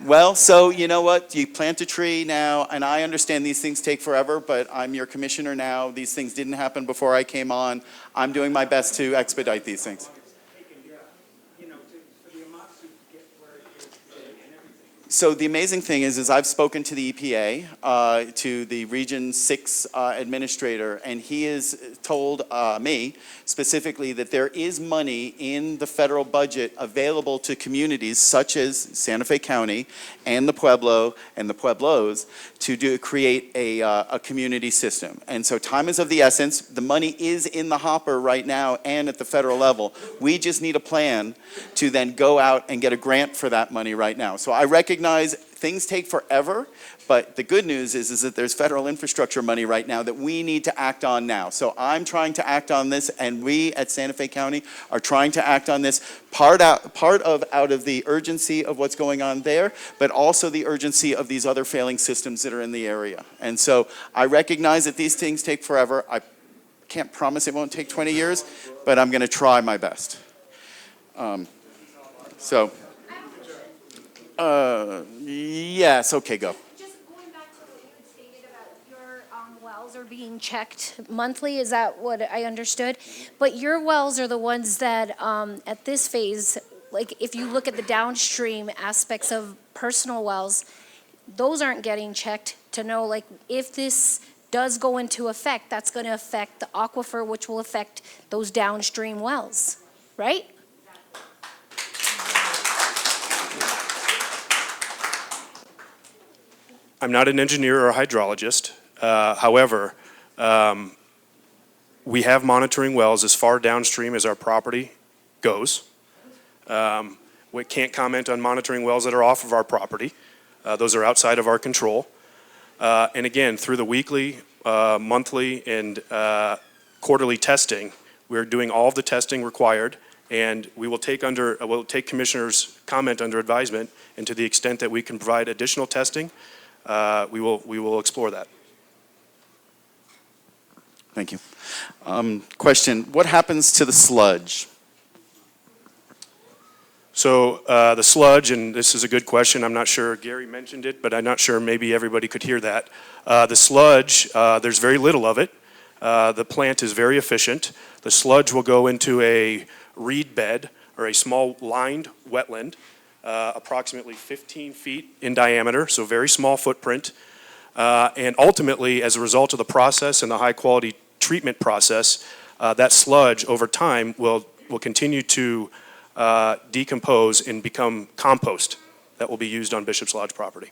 Well, so you know what? You plant a tree now, and I understand these things take forever, but I'm your commissioner now. These things didn't happen before I came on. I'm doing my best to expedite these things. So the amazing thing is I've spoken to the EPA, to the Region 6 administrator, and he has told me specifically that there is money in the federal budget available to communities such as Santa Fe County and the Pueblo and the Pueblos to create a community system. And so time is of the essence. The money is in the hopper right now and at the federal level. We just need a plan to then go out and get a grant for that money right now. So I recognize things take forever, but the good news is that there's federal infrastructure money right now that we need to act on now. So I'm trying to act on this, and we at Santa Fe County are trying to act on this out of the urgency of what's going on there, but also the urgency of these other failing systems that are in the area. And so I recognize that these things take forever. I can't promise it won't take 20 years, but I'm going to try my best. Yes, okay, go. Just going back to what you had stated about your wells are being checked monthly, is that what I understood? But your wells are the ones that, at this phase, like if you look at the downstream aspects of personal wells, those aren't getting checked to know, like, if this does go into effect, that's going to affect the aquifer, which will affect those downstream wells, right? I'm not an engineer or a hydrologist. However, we have monitoring wells as far downstream as our property goes. We can't comment on monitoring wells that are off of our property. Those are outside of our control. And again, through the weekly, monthly, and quarterly testing, we're doing all of the testing required, and we will take commissioners' comment under advisement, and to the extent that we can provide additional testing, we will explore that. Thank you. Question, what happens to the sludge? So the sludge, and this is a good question, I'm not sure Gary mentioned it, but I'm not sure maybe everybody could hear that. The sludge, there's very little of it. The plant is very efficient. The sludge will go into a reed bed or a small lined wetland, approximately 15 feet in diameter, so very small footprint. And ultimately, as a result of the process and the high quality treatment process, that sludge over time will continue to decompose and become compost that will be used on Bishop's Lodge property.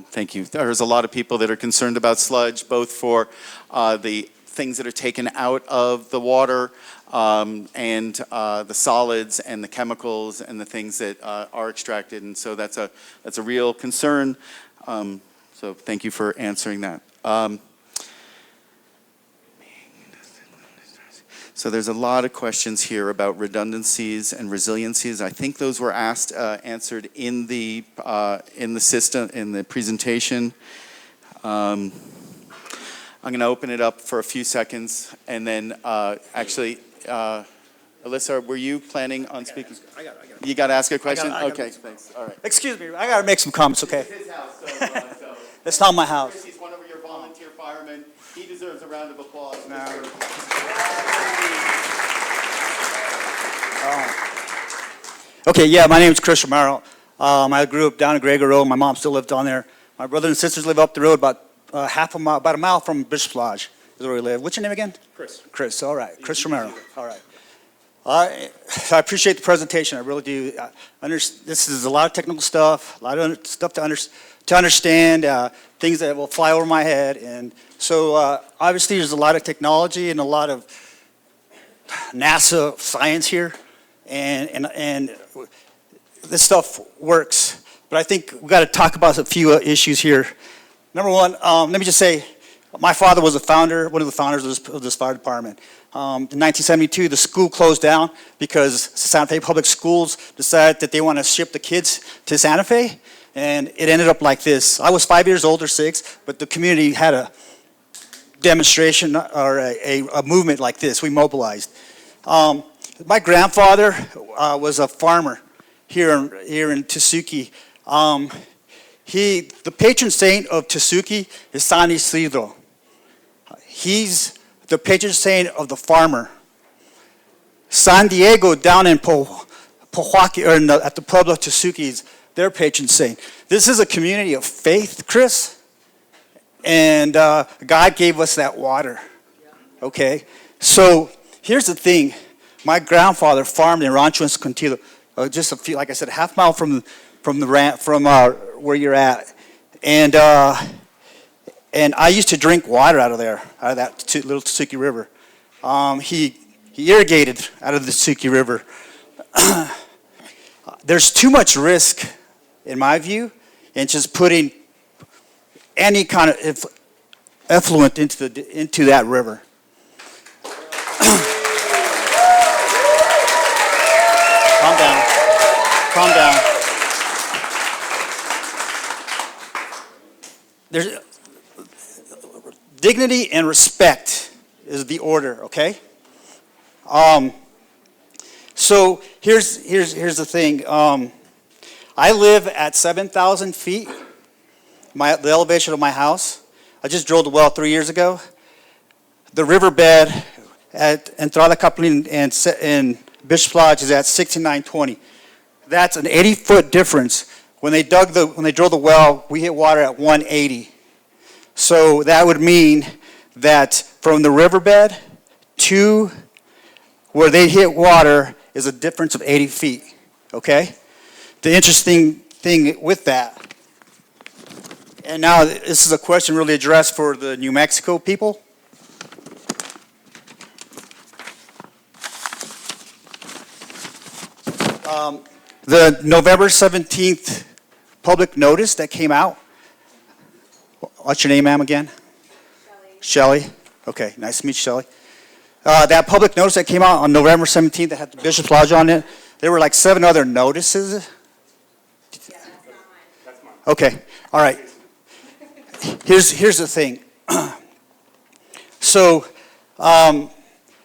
Thank you. There's a lot of people that are concerned about sludge, both for the things that are taken out of the water and the solids and the chemicals and the things that are extracted, and so that's a real concern. So thank you for answering that. So there's a lot of questions here about redundancies and resiliencies. I think those were answered in the system, in the presentation. I'm going to open it up for a few seconds, and then actually, Alyssa, were you planning on speaking? I got it. You got to ask a question? I gotta Okay, thanks. All right. Excuse me, I gotta make some comments, okay? It's his house, so It's not my house. He's one of your volunteer firemen. He deserves a round of applause. Okay, yeah, my name is Chris Romero. I grew up down in Gregor Road. My mom still lived down there. My brother and sisters live up the road about about a mile from Bishop's Lodge is where we live. What's your name again? Chris. Chris, all right. Chris Romero, all right. I appreciate the presentation, I really do. This is a lot of technical stuff, a lot of stuff to understand, things that will fly over my head. And so obviously there's a lot of technology and a lot of NASA science here, and this stuff works. But I think we've got to talk about a few issues here. Number one, let me just say, my father was one of the founders of this fire department. In 1972, the school closed down because Santa Fe Public Schools decided that they want to ship the kids to Santa Fe, and it ended up like this. I was 5 years old or 6, but the community had a demonstration or a movement like this. We mobilized. My grandfather was a farmer here in Tesuque. The patron saint of Tesuque is San Isidro. He's the patron saint of the farmer. San Diego down in Pewaukee, or at the Pueblo Tasuki's, their patron saint. This is a community of faith, Chris, and God gave us that water, okay? So here's the thing. My grandfather farmed in Rancho Escondido, just a few, like I said, a half mile from where you're at, and I used to drink water out of there, out of that little Tasuki River. He irrigated out of the Tasuki River. There's too much risk, in my view, in just putting any kind of effluent into that river. Calm down. Calm down. There's dignity and respect is the order, okay? So here's the thing. I live at 7,000 feet, the elevation of my house. I just drilled a well 3 years ago. The riverbed at Entrada Capulín and Bishop's Lodge is at 6920. That's an 80-foot difference. When they drilled the well, we hit water at 180. So that would mean that from the riverbed to where they hit water is a difference of 80 feet, okay? The interesting thing with that, and now this is a question really addressed for the New Mexico people. The November 17th public notice that came out, what's your name, ma'am, again? Shelley. Okay, nice to meet you, Shelley. That public notice that came out on November 17th that had the Bishop's Lodge on it, there were like 7 other notices. That's mine. Okay, all right. Here's the thing. So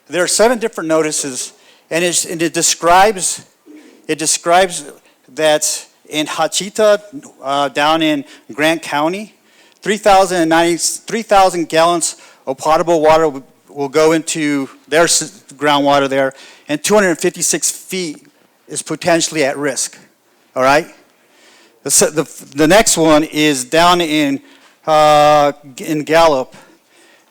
there are 7 different notices, and it describes that in Hachita, down in Grant County, 3,000 gallons of potable water will go into their groundwater there, and 256 feet is potentially at risk. All right. The next one is down in Gallup.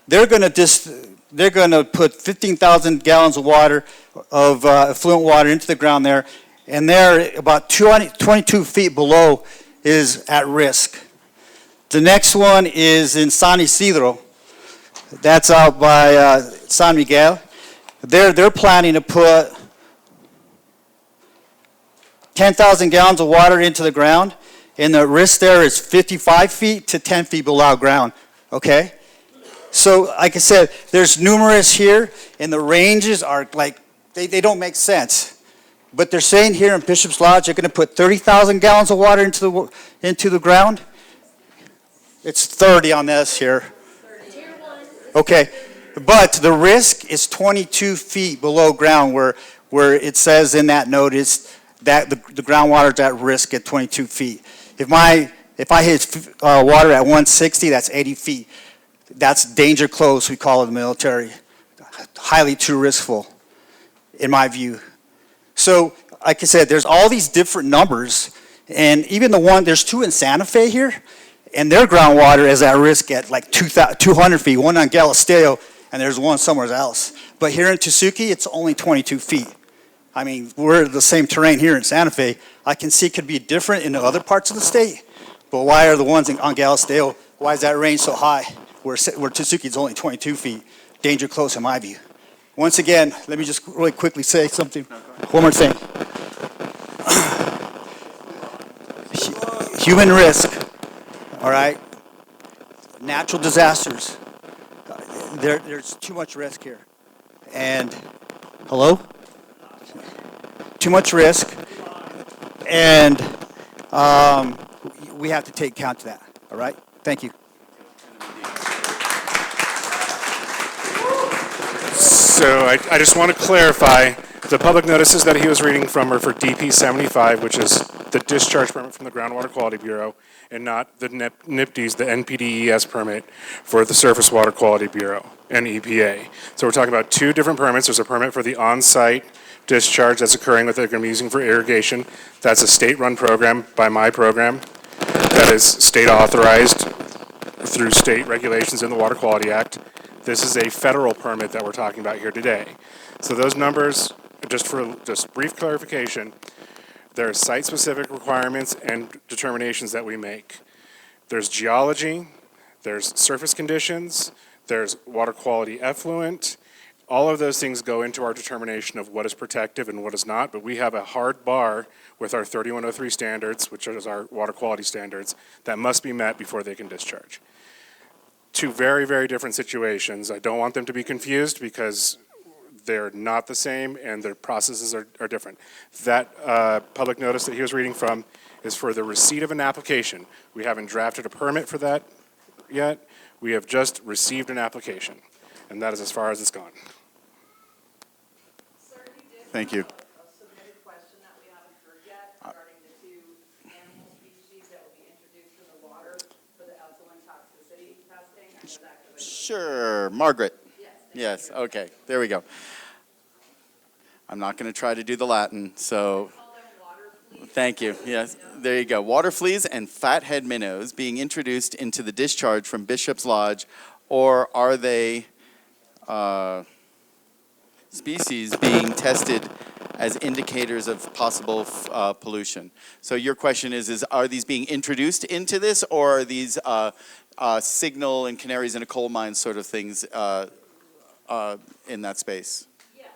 They're going to put 15,000 gallons of water, of affluent water, into the ground there, and they're about 22 feet below is at risk. The next one is in San Isidro. That's out by San Miguel. They're planning to put 10,000 gallons of water into the ground, and the risk there is 55 feet to 10 feet below ground, okay? So, like I said, there's numerous here, and the ranges are like, they don't make sense. But they're saying here in Bishop's Lodge, they're going to put 30,000 gallons of water into the ground. It's 30 on this here. Okay, but the risk is 22 feet below ground, where it says in that notice that the groundwater is at risk at 22 feet. If I hit water at 160, that's 80 feet. That's danger close, we call it in the military. Highly too riskful, in my view. So, like I said, there's all these different numbers, and even there's 2 in Santa Fe here, and their groundwater is at risk at like 200 feet, one on Galisteo, and there's one somewhere else. But here in Tasuki, it's only 22 feet. I mean, we're the same terrain here in Santa Fe. I can see it could be different in the other parts of the state, but why are the ones on Galisteo, why is that range so high? Where Tasuki is only 22 feet, danger close in my view. Once again, let me just really quickly say something. One more thing. Human risk, all right? Natural disasters. There's too much risk here. And, hello? Too much risk. And we have to take account of that, all right? Thank you. So I just want to clarify, the public notices that he was reading from are for DP 75, which is the discharge permit from the Groundwater Quality Bureau, and not the NPDES, the NPDES permit for the Surface Water Quality Bureau and EPA. So we're talking about 2 different permits. There's a permit for the on-site discharge that's occurring that they're going to be using for irrigation. That's a state-run program by my program that is state authorized through state regulations in the Water Quality Act. This is a federal permit that we're talking about here today. So those numbers, just brief clarification, there are site-specific requirements and determinations that we make. There's geology, there's surface conditions, there's water quality effluent. All of those things go into our determination of what is protective and what is not, but we have a hard bar with our 3103 standards, which is our water quality standards, that must be met before they can discharge. Two very, very different situations. I don't want them to be confused because they're not the same and their processes are different. That public notice that he was reading from is for the receipt of an application. We haven't drafted a permit for that yet. We have just received an application, and that is as far as it's gone. Thank you. A submitted question that we haven't heard yet regarding the two animal species that will be introduced to the water for the effluent toxicity testing. I know that could be- Sure, Margaret. Yes. Yes, okay, there we go. I'm not going to try to do the Latin, so Call them water fleas. thank you. Yes, there you go. Water fleas and fathead minnows being introduced into the discharge from Bishop's Lodge, or are they species being tested as indicators of possible pollution? So your question is are these being introduced into this, or are these signal and canaries in a coal mine sort of things in that space? Yes,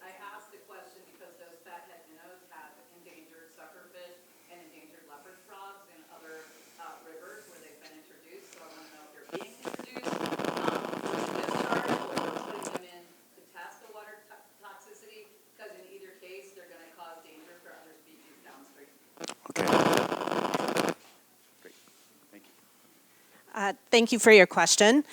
I asked the question because those fathead minnows have endangered suckerfish and endangered leopard frogs in other rivers where they've been introduced. So I want to know if they're being introduced for discharge or putting them in to test the water toxicity, because in either case, they're going to cause danger for other species downstream. Okay. Great. Thank you. Thank you for your question.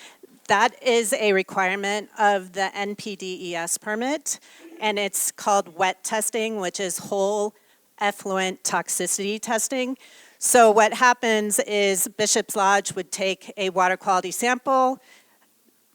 That is a requirement of the NPDES permit, and it's called wet testing, which is whole effluent toxicity testing. So what happens is Bishop's Lodge would take a water quality sample,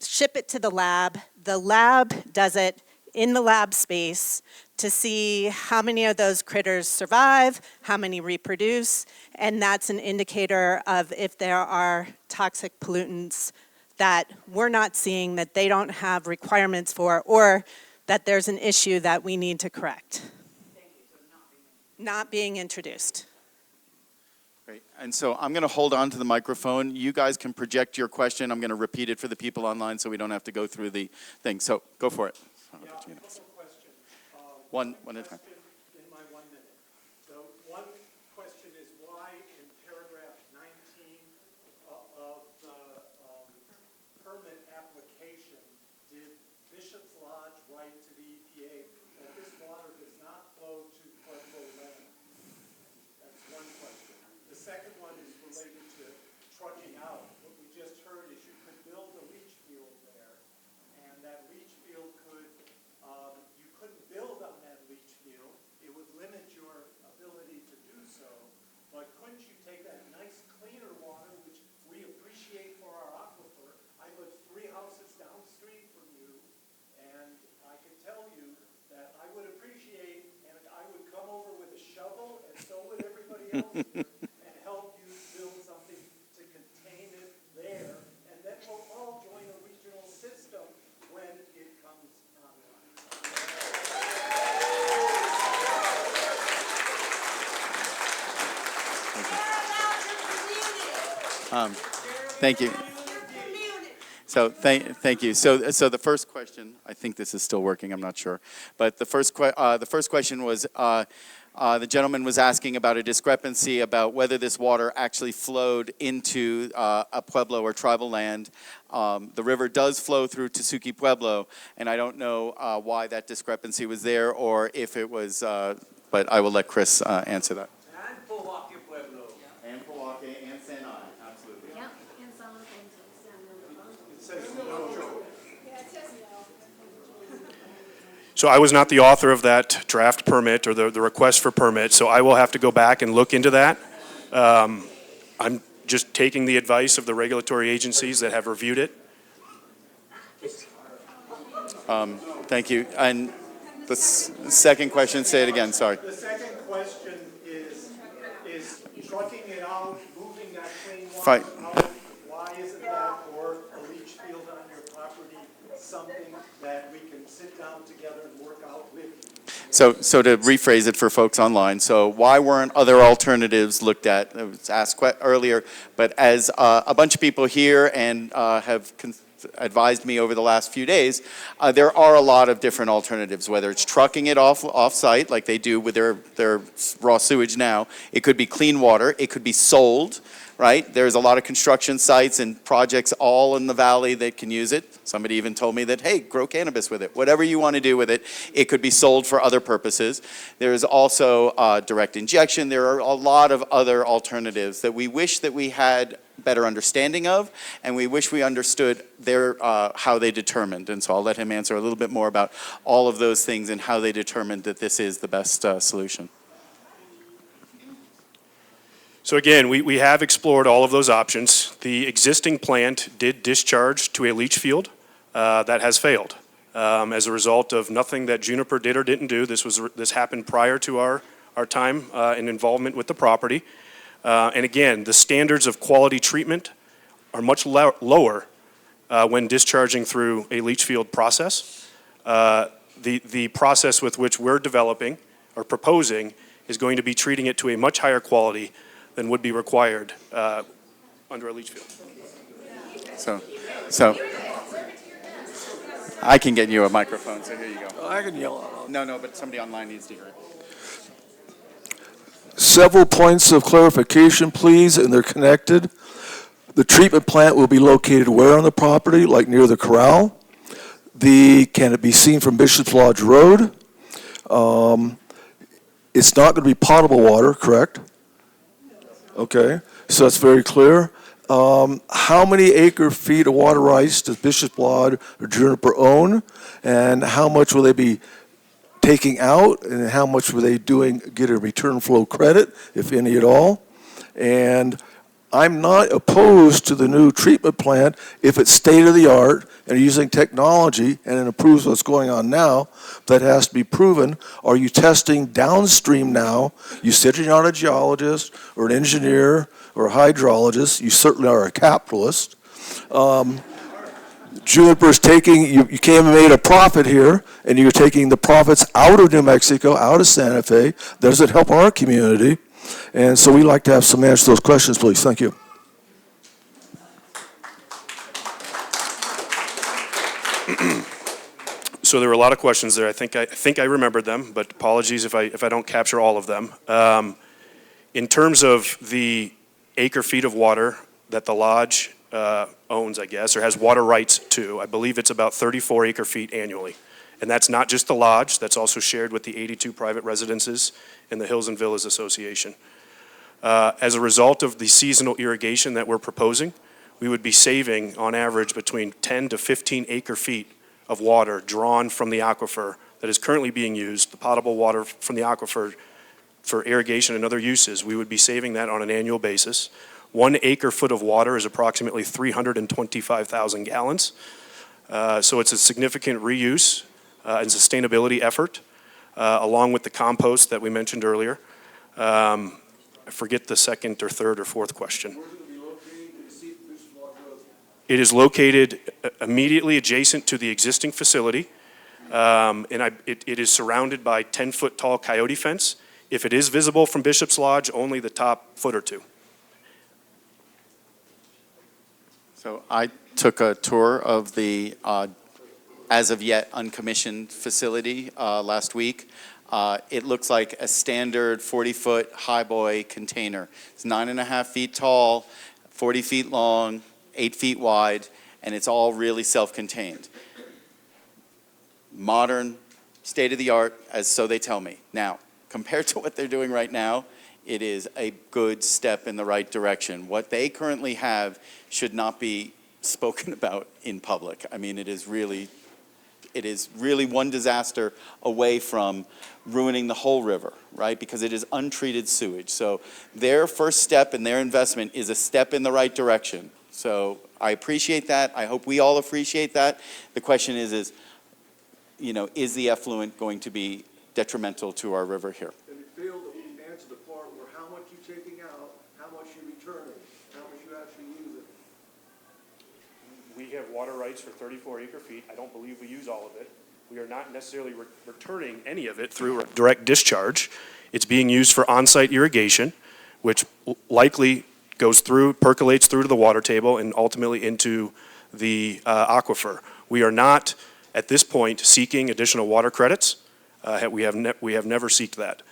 ship it to the lab. The lab does it in the lab space to see how many of those critters survive, how many reproduce, and that's an indicator of if there are toxic pollutants that we're not seeing, that they don't have requirements for, or that there's an issue that we need to correct. Not being introduced. Great. And so I'm going to hold on to the microphone. You guys can project your question. I'm going to repeat it for the people online so we don't have to go through the thing. So go for it. Yeah, a couple questions. One at a time. In my 1 minute. So one question is why in paragraph 19 of the permit application did Bishop's Lodge write to the EPA that this water does not flow to Pueblo land? That's one question. The second one is related to trucking out. What we just heard is you could build a leach field there, and that leach field could, you couldn't build on that leach field. It would limit your ability to do so. But couldn't you take that nice cleaner water, which we appreciate for our aquifer? I live 3 houses downstream from you, and I can tell you that I would appreciate, and I would come over with a shovel, and so would everybody else here, and help you build something to contain it there, and then we'll all join a regional system when it comes online. Thank you. So thank you. So the first question, I think this is still working. I'm not sure, but the first question was the gentleman was asking about a discrepancy about whether this water actually flowed into a Pueblo or tribal land. The river does flow through Tesuque Pueblo, and I don't know why that discrepancy was there or if it was. But I will let Chris answer that. And Milwaukee Pueblo. And Milwaukee and Sanai, absolutely. Yep, and some of the things It says no joke. So I was not the author of that draft permit or the request for permit, so I will have to go back and look into that. I'm just taking the advice of the regulatory agencies that have reviewed it. Thank you. And second question, say it again, sorry. The second question is trucking it out, moving that clean Fine. water out, why isn't that, or a leach field on your property, something that we can sit down together and work out with you? So to rephrase it for folks online, so why weren't other alternatives looked at? It was asked earlier, but as a bunch of people here and have advised me over the last few days, there are a lot of different alternatives, whether it's trucking it off-site like they do with their raw sewage now. It could be clean water. It could be sold, right? There's a lot of construction sites and projects all in the valley that can use it. Somebody even told me that, hey, grow cannabis with it. Whatever you want to do with it, it could be sold for other purposes. There's also direct injection. There are a lot of other alternatives that we wish that we had better understanding of, and we wish we understood how they determined. And so I'll let him answer a little bit more about all of those things and how they determined that this is the best solution. So again, we have explored all of those options. The existing plant did discharge to a leach field that has failed as a result of nothing that Juniper did or didn't do. This happened prior to our time and involvement with the property. And again, the standards of quality treatment are much lower when discharging through a leach field process. The process with which we're developing or proposing is going to be treating it to a much higher quality than would be required under a leach field. So I can get you a microphone, so here you go. I can yell out. No, but somebody online needs to hear it. Several points of clarification, please, and they're connected. The treatment plant will be located where on the property, like near the corral? Can it be seen from Bishop's Lodge Road? It's not going to be potable water, correct? Okay, so that's very clear. How many acre feet of water rights does Bishop's Lodge or Juniper own? And how much will they be taking out, and how much were they get a return flow credit, if any at all? And I'm not opposed to the new treatment plant if it's state-of-the-art and using technology and it improves what's going on now. That has to be proven. Are you testing downstream now? You said you're not a geologist or an engineer or a hydrologist. You certainly are a capitalist. Juniper's you came and made a profit here, and you're taking the profits out of New Mexico, out of Santa Fe. Does it help our community? And so we'd like to have some answers to those questions, please. Thank you. So there were a lot of questions there. I think I remembered them, but apologies if I don't capture all of them. In terms of the acre feet of water that the lodge owns, I guess, or has water rights to, I believe it's about 34 acre feet annually. And that's not just the lodge, that's also shared with the 82 private residences in the Hills and Villas Association. As a result of the seasonal irrigation that we're proposing, we would be saving on average between 10 to 15 acre feet of water drawn from the aquifer that is currently being used, the potable water from the aquifer for irrigation and other uses. We would be saving that on an annual basis. 1 acre foot of water is approximately 325,000 gallons. So it's a significant reuse and sustainability effort, along with the compost that we mentioned earlier. I forget the second or third or fourth question. It is located immediately adjacent to the existing facility, and it is surrounded by 10-foot tall coyote fence. If it is visible from Bishop's Lodge, only the top foot or two. So I took a tour of the as of yet uncommissioned facility last week. It looks like a standard 40-foot highboy container. It's 9.5 feet tall, 40 feet long, 8 feet wide, and it's all really self-contained. Modern, state-of-the-art, as so they tell me. Now, compared to what they're doing right now, it is a good step in the right direction. What they currently have should not be spoken about in public. I mean, it is really one disaster away from ruining the whole river, right? Because it is untreated sewage. So their first step and their investment is a step in the right direction. So I appreciate that. I hope we all appreciate that. The question is is the effluent going to be detrimental to our river here? And you failed to answer the part where how much you're taking out, how much you're returning, how much you actually use it. We have water rights for 34 acre feet. I don't believe we use all of it. We are not necessarily returning any of it through direct discharge. It's being used for on-site irrigation, which likely goes through, percolates through to the water table and ultimately into the aquifer. We are not, at this point, seeking additional water credits. We have never sought that.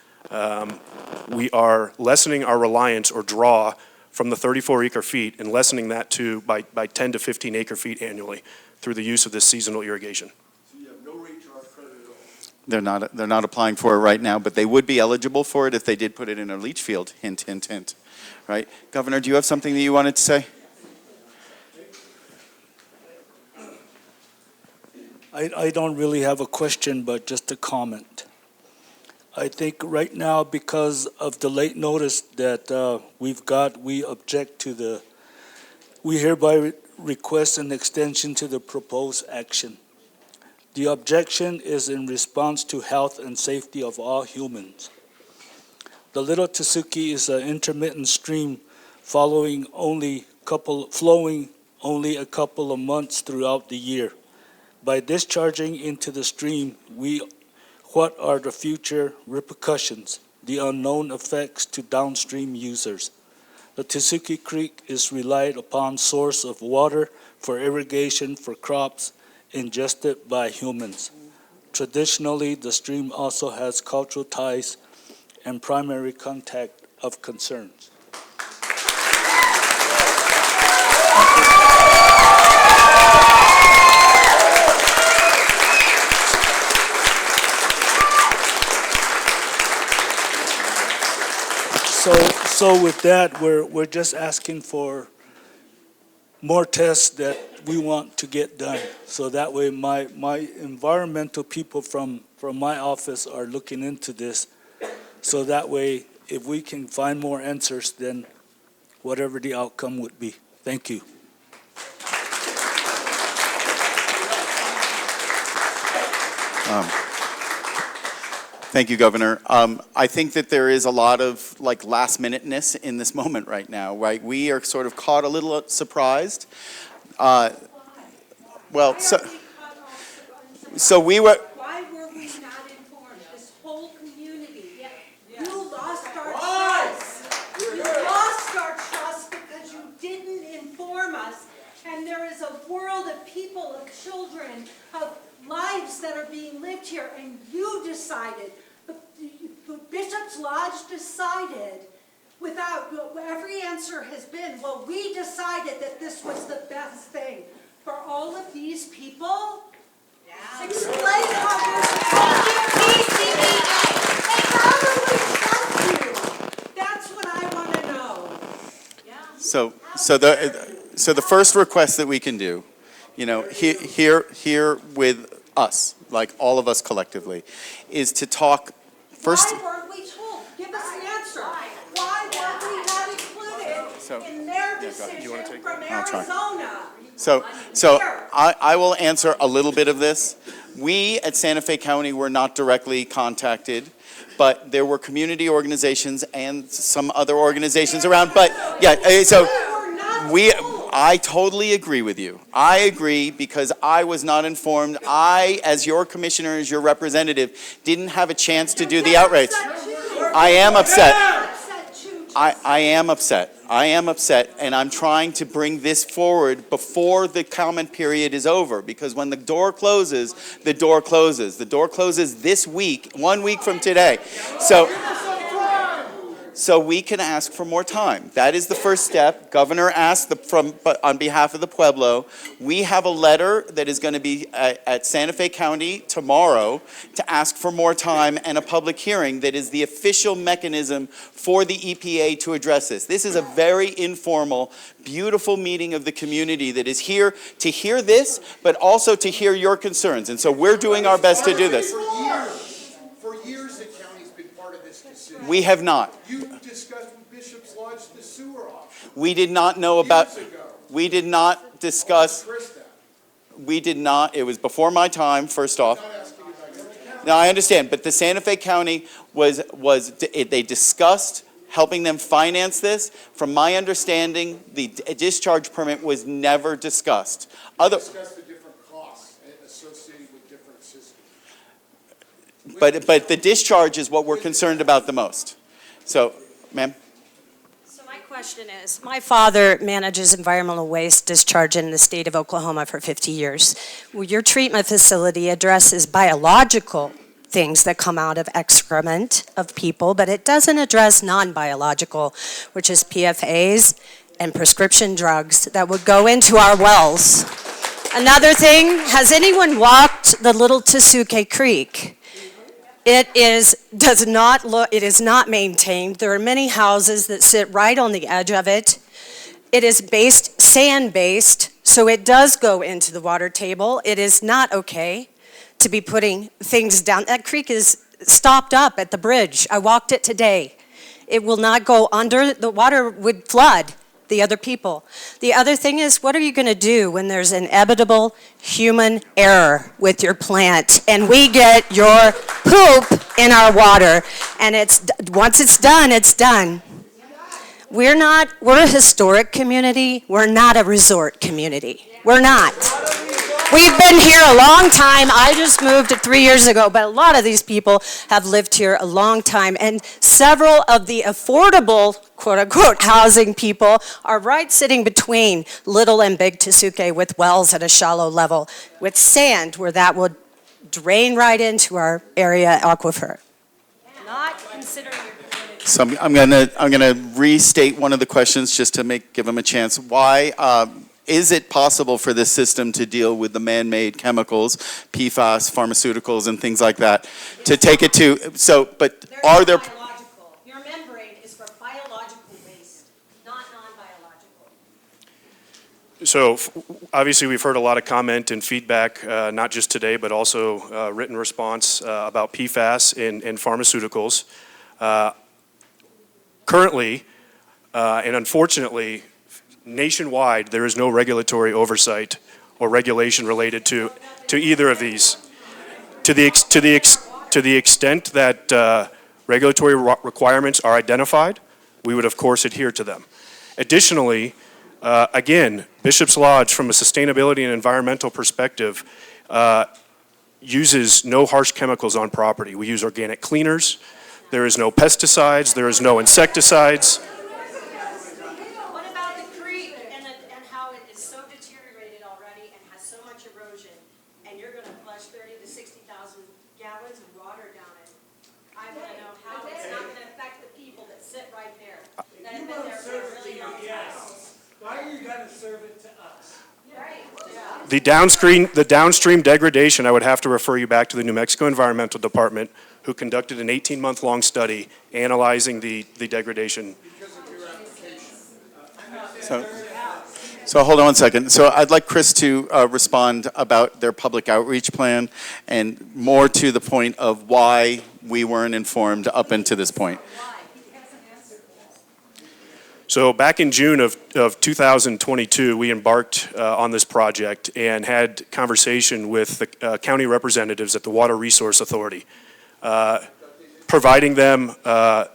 We are lessening our reliance or draw from the 34 acre feet and lessening that to by 10 to 15 acre feet annually through the use of this seasonal irrigation. So you have no recharge credit at all. They're not applying for it right now, but they would be eligible for it if they did put it in a leach field. Hint, hint, hint. Right? Governor, do you have something that you wanted to say? I don't really have a question, but just a comment. I think right now, because of the late notice that we object to we hereby request an extension to the proposed action. The objection is in response to health and safety of all humans. The Little Tasuki is an intermittent stream flowing only a couple of months throughout the year. By discharging into the stream, what are the future repercussions, the unknown effects to downstream users? The Tasuki Creek is relied upon source of water for irrigation for crops ingested by humans. Traditionally, the stream also has cultural ties and primary contact of concerns. So with that, we're just asking for more tests that we want to get done. So that way my environmental people from my office are looking into this. So that way, if we can find more answers, then whatever the outcome would be. Thank you. Thank you, Governor. I think that there is a lot of last-minuteness in this moment right now, right? We are sort of caught a little surprised. Well, so we were. Why were we not informed? This whole community. You lost our trust. You lost our trust because you didn't inform us. And there is a world of people, of children, of lives that are being lived here, and you decided. The Bishop's Lodge decided without, every answer has been, well, we decided that this was the best thing for all of these people. Yeah. Explain how do we trust you? That's what I want to know. Yeah. So the first request that we can do, here with us, like all of us collectively, is to talk first. Why weren't we told? Give us an answer. Why weren't we not included in their decision from Arizona? So I will answer a little bit of this. We at Santa Fe County were not directly contacted, but there were community organizations and some other organizations around. But yeah, so I totally agree with you. I agree because I was not informed. I, as your commissioner, as your representative, didn't have a chance to do the outreach. I am upset. I am upset. I am upset, and I'm trying to bring this forward before the comment period is over, because when the door closes, the door closes. The door closes this week, 1 week from today. So we can ask for more time. That is the first step. Governor asked on behalf of the Pueblo. We have a letter that is going to be at Santa Fe County tomorrow to ask for more time and a public hearing that is the official mechanism for the EPA to address this. This is a very informal, beautiful meeting of the community that is here to hear this, but also to hear your concerns. And so we're doing our best to do this. For years, the county's been part of this decision. We have not. You discussed with Bishop's Lodge the sewer option. We did not know about. Years ago. We did not discuss. We did not. It was before my time. First off. I'm not asking No, I understand, but the Santa Fe County they discussed helping them finance this. From my understanding, the discharge permit was never discussed. Discuss the different costs associated with different systems. But the discharge is what we're concerned about the most. So, ma'am? So my question is, my father manages environmental waste discharge in the state of Oklahoma for 50 years. Well, your treatment facility addresses biological things that come out of excrement of people, but it doesn't address non-biological, which is PFAs and prescription drugs that would go into our wells. Another thing, has anyone walked the Little Tesuque Creek? It is not maintained. There are many houses that sit right on the edge of it. It is sand-based, so it does go into the water table. It is not okay to be putting things down. That creek is stopped up at the bridge. I walked it today. It will not go under. The water would flood the other people. The other thing is, what are you going to do when there's inevitable human error with your plant and we get your poop in our water and once it's done, it's done. We're a historic community. We're not a resort community. We're not. We've been here a long time. I just moved 3 years ago, but a lot of these people have lived here a long time. And several of the affordable, quote unquote, housing people are right sitting between Little and Big Tesuque with wells at a shallow level with sand where that would drain right into our area aquifer. Not considering your community. So I'm gonna restate one of the questions just to give them a chance. Why is it possible for this system to deal with the man-made chemicals, PFAS, pharmaceuticals, and things like that, to take it to, but are there... Biological. Your membrane is for biological waste, not non-biological. So obviously we've heard a lot of comment and feedback, not just today, but also written response about PFAS and pharmaceuticals. Currently, and unfortunately, nationwide, there is no regulatory oversight or regulation related to either of these. To the extent that regulatory requirements are identified, we would of course adhere to them. Additionally, again, Bishop's Lodge, from a sustainability and environmental perspective, uses no harsh chemicals on property. We use organic cleaners. There is no pesticides. There is no insecticides. What about the creek and how it is so deteriorated already and has so much erosion, and you're going to flush 30 to 60,000 gallons of water down it? I want to know how it's not going to affect the people that sit right there, that have been there for a really long time. Why are you going to serve it to us? The downstream degradation, I would have to refer you back to the New Mexico Environmental Department, who conducted an 18-month-long study analyzing the degradation. So hold on one second. So I'd like Chris to respond about their public outreach plan and more to the point of why we weren't informed up until this point. So back in June of 2022, we embarked on this project and had conversation with the county representatives at the Water Resource Authority, providing them our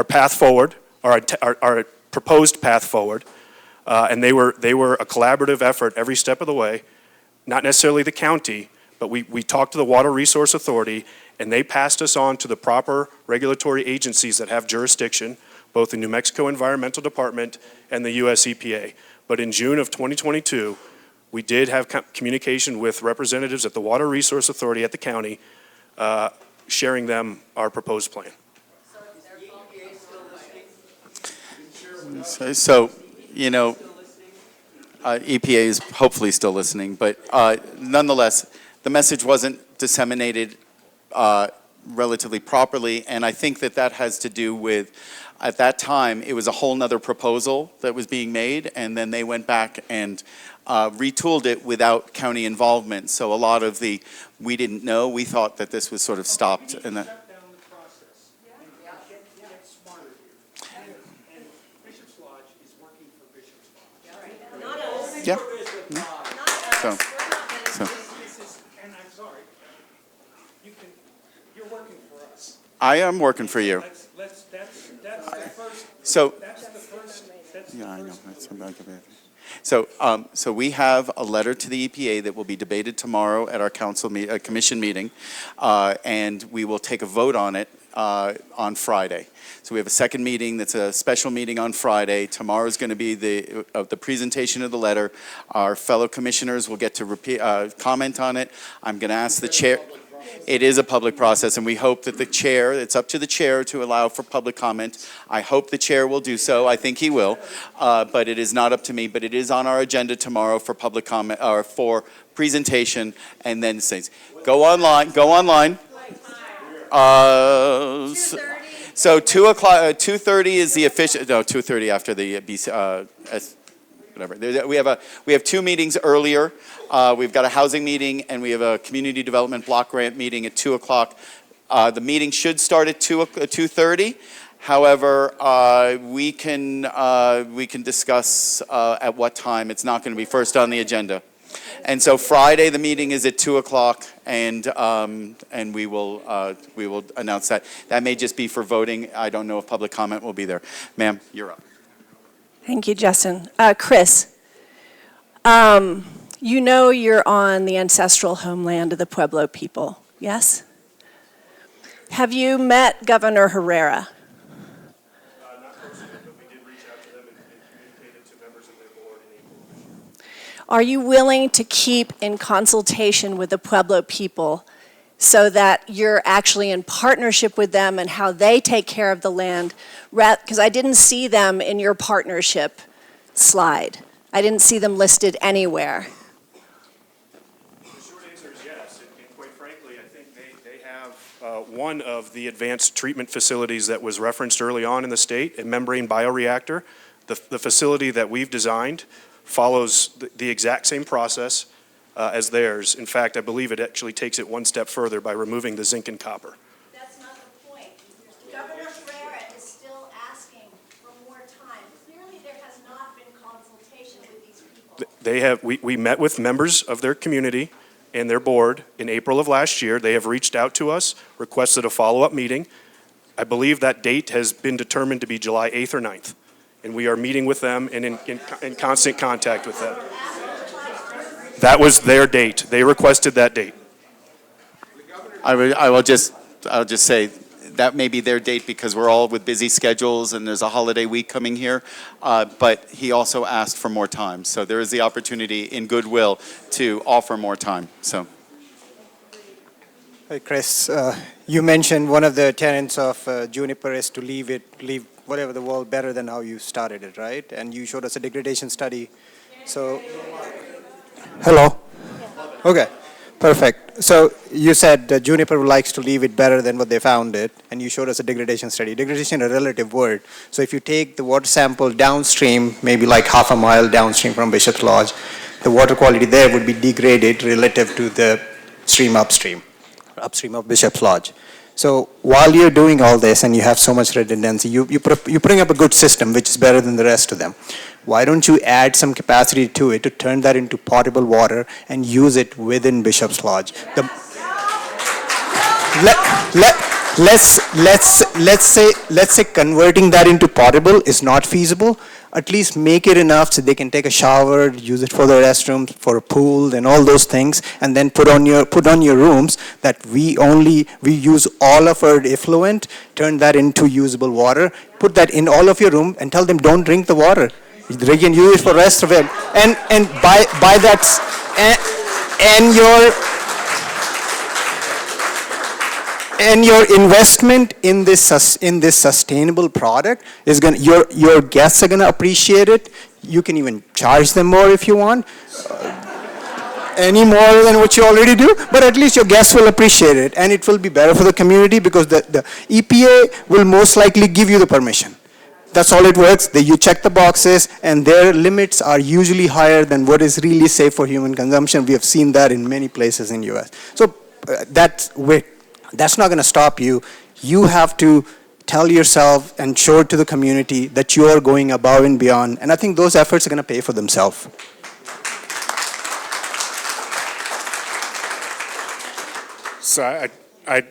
path forward, our proposed path forward, and they were a collaborative effort every step of the way. Not necessarily the county, but we talked to the Water Resource Authority, and they passed us on to the proper regulatory agencies that have jurisdiction, both the New Mexico Environmental Department and the US EPA. But in June of 2022, we did have communication with representatives at the Water Resource Authority at the county, sharing them our proposed plan. So, you know, EPA is hopefully still listening, but nonetheless, the message wasn't disseminated relatively properly, and I think that has to do with, at that time, it was a whole nother proposal that was being made, and then they went back and retooled it without county involvement. So a lot of we didn't know, we thought that this was sort of stopped. And that, yeah. So. And I'm sorry, you're working for us. I am working for you. That's the first, So, that's the first, that's the yeah, I know. first. So we have a letter to the EPA that will be debated tomorrow at our commission meeting, and we will take a vote on it on Friday. So we have a second meeting that's a special meeting on Friday. Tomorrow's going to be the presentation of the letter. Our fellow commissioners will get to comment on it. I'm going to ask the chair. It is a public process, and we hope that the chair, it's up to the chair to allow for public comment. I hope the chair will do so. I think he will, but it is not up to me. But it is on our agenda tomorrow for public comment, or for presentation, and then things. Go online. So 2 o'clock, 2:30 is the official. No, 2:30 after the whatever. We have two meetings earlier. We've got a housing meeting and we have a community development block grant meeting at 2 o'clock. The meeting should start at 2:30. However, we can discuss at what time. It's not going to be first on the agenda. And so Friday the meeting is at 2 o'clock, and we will announce that. That may just be for voting. I don't know if public comment will be there. Ma'am, you're up. Thank you, Justin. Chris, you know you're on the ancestral homeland of the Pueblo people, yes? Have you met Governor Herrera? Not personally, but we did reach out to them and communicated to members of their board in April. Are you willing to keep in consultation with the Pueblo people so that you're actually in partnership with them and how they take care of the land? Because I didn't see them in your partnership slide. I didn't see them listed anywhere. The short answer is yes, and quite frankly, I think they have one of the advanced treatment facilities that was referenced early on in the state, a membrane bioreactor. The facility that we've designed follows the exact same process as theirs. In fact, I believe it actually takes it one step further by removing the zinc and copper. That's not the point. Governor Herrera is still asking for more time. Clearly, there has not been consultation with these people. We met with members of their community and their board in April of last year. They have reached out to us, requested a follow-up meeting. I believe that date has been determined to be July 8th or 9th. And we are meeting with them and in constant contact with them. That was their date. They requested that date. I'll just say that may be their date because we're all with busy schedules and there's a holiday week coming here. But he also asked for more time. So there is the opportunity in goodwill to offer more time. So. Hey, Chris, you mentioned one of the tenets of Juniper is to leave whatever the world better than how you started it, right? And you showed us a degradation study. So, hello? Okay, perfect. So you said Juniper likes to leave it better than what they found it, and you showed us a degradation study. Degradation is a relative word. So if you take the water sample downstream, maybe like half a mile downstream from Bishop's Lodge, the water quality there would be degraded relative to the stream upstream of Bishop's Lodge. So while you're doing all this and you have so much redundancy, you're putting up a good system which is better than the rest of them. Why don't you add some capacity to it to turn that into potable water and use it within Bishop's Lodge? Let's say converting that into potable is not feasible. At least make it enough so they can take a shower, use it for the restrooms, for a pool, and all those things, and then put on your rooms that we use all of our effluent, turn that into usable water, put that in all of your room, and tell them don't drink the water. They can use it for the rest of it, and by that, and your investment in this sustainable product is going your guests are going to appreciate it. You can even charge them more if you want, any more than what you already do, but at least your guests will appreciate it, and it will be better for the community because the EPA will most likely give you the permission. That's all it works. You check the boxes, and their limits are usually higher than what is really safe for human consumption. We have seen that in many places in US. So that's not going to stop you. You have to tell yourself and show it to the community that you are going above and beyond. And I think those efforts are going to pay for themselves. So I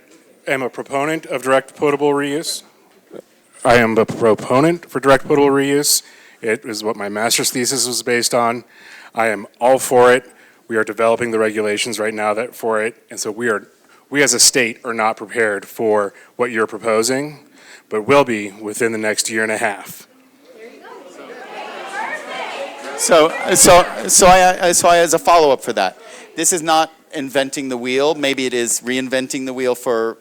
am a proponent of direct potable reuse. I am a proponent for direct potable reuse. It is what my master's thesis was based on. I am all for it. We are developing the regulations right now for it, and so we as a state are not prepared for what you're proposing, but will be within the next year and a half. So as a follow-up for that, this is not inventing the wheel. Maybe it is reinventing the wheel for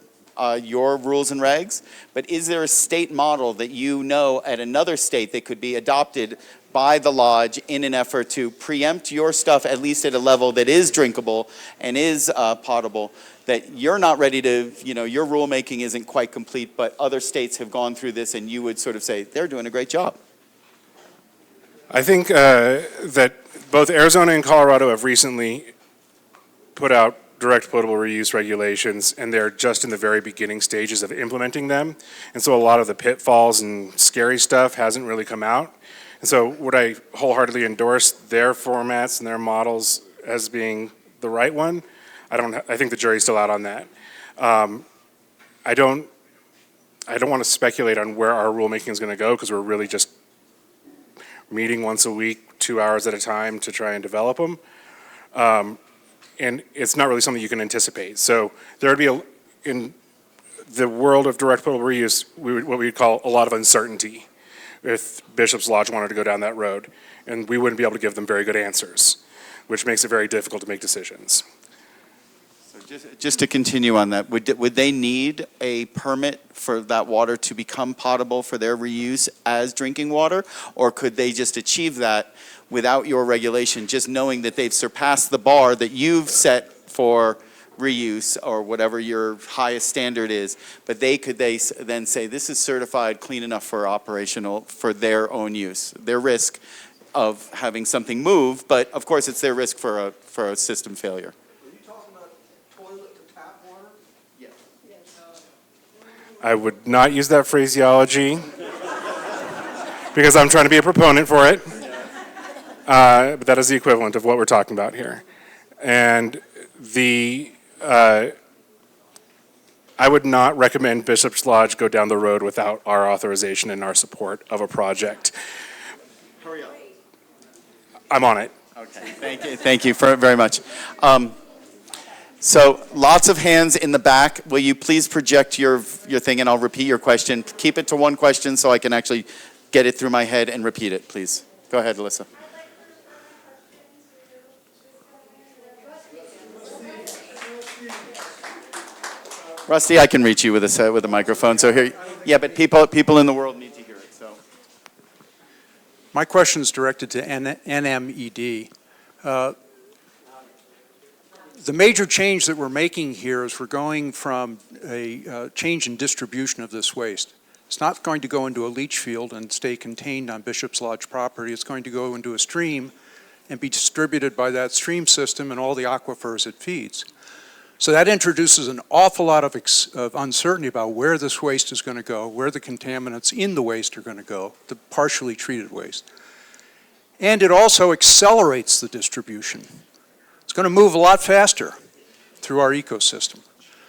your rules and regs, but is there a state model that you know at another state that could be adopted by the lodge in an effort to preempt your stuff, at least at a level that is drinkable and is potable, that you're not ready to, your rulemaking isn't quite complete, but other states have gone through this and you would sort of say, they're doing a great job? I think that both Arizona and Colorado have recently put out direct potable reuse regulations, and they're just in the very beginning stages of implementing them. And so a lot of the pitfalls and scary stuff hasn't really come out. And so would I wholeheartedly endorse their formats and their models as being the right one? I think the jury's still out on that. I don't want to speculate on where our rulemaking is going to go, because we're really just meeting once a week, 2 hours at a time to try and develop them. And it's not really something you can anticipate. So there would be, in the world of direct potable reuse, what we would call a lot of uncertainty if Bishop's Lodge wanted to go down that road. And we wouldn't be able to give them very good answers, which makes it very difficult to make decisions. So just to continue on that, would they need a permit for that water to become potable for their reuse as drinking water? Or could they just achieve that without your regulation, just knowing that they've surpassed the bar that you've set for reuse or whatever your highest standard is, but they then say this is certified clean enough for operational for their own use? Their risk of having something move, but of course it's their risk for a system failure. I would not use that phraseology because I'm trying to be a proponent for it. But that is the equivalent of what we're talking about here. And I would not recommend Bishop's Lodge go down the road without our authorization and our support of a project. Hurry up. I'm on it. Okay, thank you very much. So lots of hands in the back. Will you please project your thing, and I'll repeat your question. Keep it to one question so I can actually get it through my head and repeat it, please. Go ahead, Alyssa. Rusty, I can reach you with a microphone. So here, yeah, but people in the world need to hear it. So, my question is directed to NMED. The major change that we're making here is we're going from a change in distribution of this waste. It's not going to go into a leach field and stay contained on Bishop's Lodge property. It's going to go into a stream and be distributed by that stream system and all the aquifers it feeds. So that introduces an awful lot of uncertainty about where this waste is going to go, where the contaminants in the waste are going to go, the partially treated waste. And it also accelerates the distribution. It's going to move a lot faster through our ecosystem.